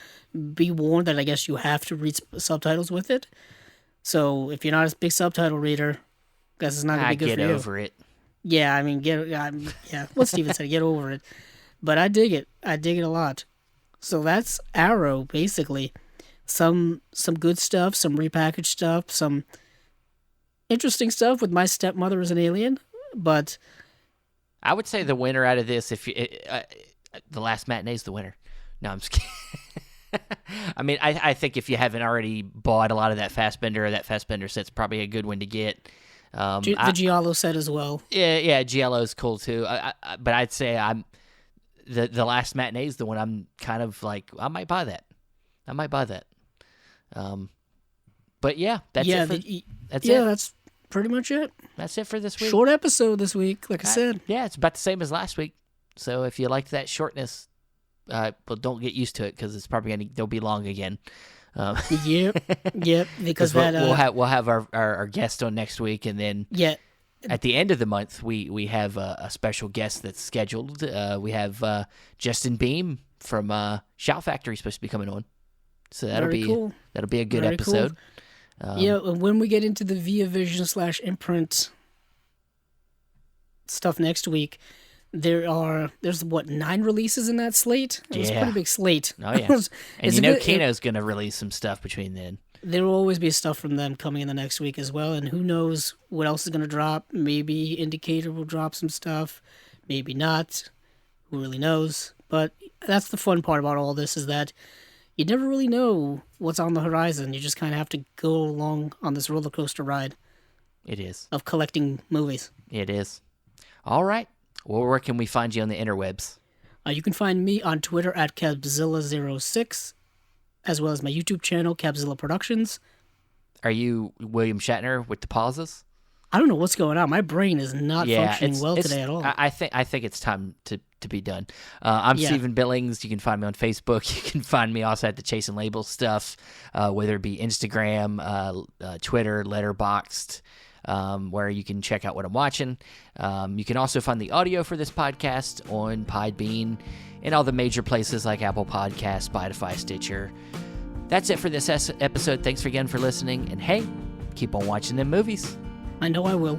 be warned that I guess you have to read subtitles with it. So if you're not a big subtitle reader, I guess it's not gonna be good for you.
Get over it.
Yeah, I mean, what Steven said, get over it. But I dig it. I dig it a lot. So that's Arrow, basically. Some good stuff, some repackaged stuff, some interesting stuff with My Stepmother as an Alien, but
I would say the winner out of this, The Last Matinee is the winner. No, I'm just kidding. I mean, I think if you haven't already bought a lot of that Fassbender set's probably a good one to get.
The Giallo set as well.
Yeah, Giallo's cool too. But I'd say the Last Matinee is the one I'm kind of like, I might buy that. But yeah, that's it.
That's pretty much it.
That's it for this week.
Short episode this week, like I said.
Yeah, it's about the same as last week. So if you liked that shortness, but don't get used to it because it's probably they'll be long again.
Yep. Because
we'll have our guest on next week, and then at the end of the month we have a special guest that's scheduled. We have Justin Beam from Shout Factory supposed to be coming on, so that'll be cool. That'll be a good episode.
Cool. When we get into the Via Vision / Imprint stuff next week, there's 9 releases in that slate. It's a pretty big slate.
Oh yeah, and Kino's gonna release some stuff between then.
There will always be stuff from them coming in the next week as well, and who knows what else is gonna drop? Maybe Indicator will drop some stuff, maybe not. Who really knows? But that's the fun part about all this, is that you never really know what's on the horizon. You just kind of have to go along on this roller coaster ride.
It is.
Of collecting movies.
It is. All right. Well, where can we find you on the interwebs?
You can find me on Twitter at Cabzilla06, as well as my YouTube channel, Cabzilla Productions.
Are you William Shatner with the pauses?
I don't know what's going on. My brain is not functioning well today at all.
I think it's time to be done. I'm Stephen Billings. You can find me on Facebook. You can find me also at the Chase and Label stuff, whether it be Instagram, Twitter, Letterboxd, where you can check out what I'm watching. You can also find the audio for this podcast on Podbean and all the major places like Apple Podcasts, Spotify, Stitcher. That's it for this episode. Thanks again for listening. And hey, keep on watching them movies.
I know I will.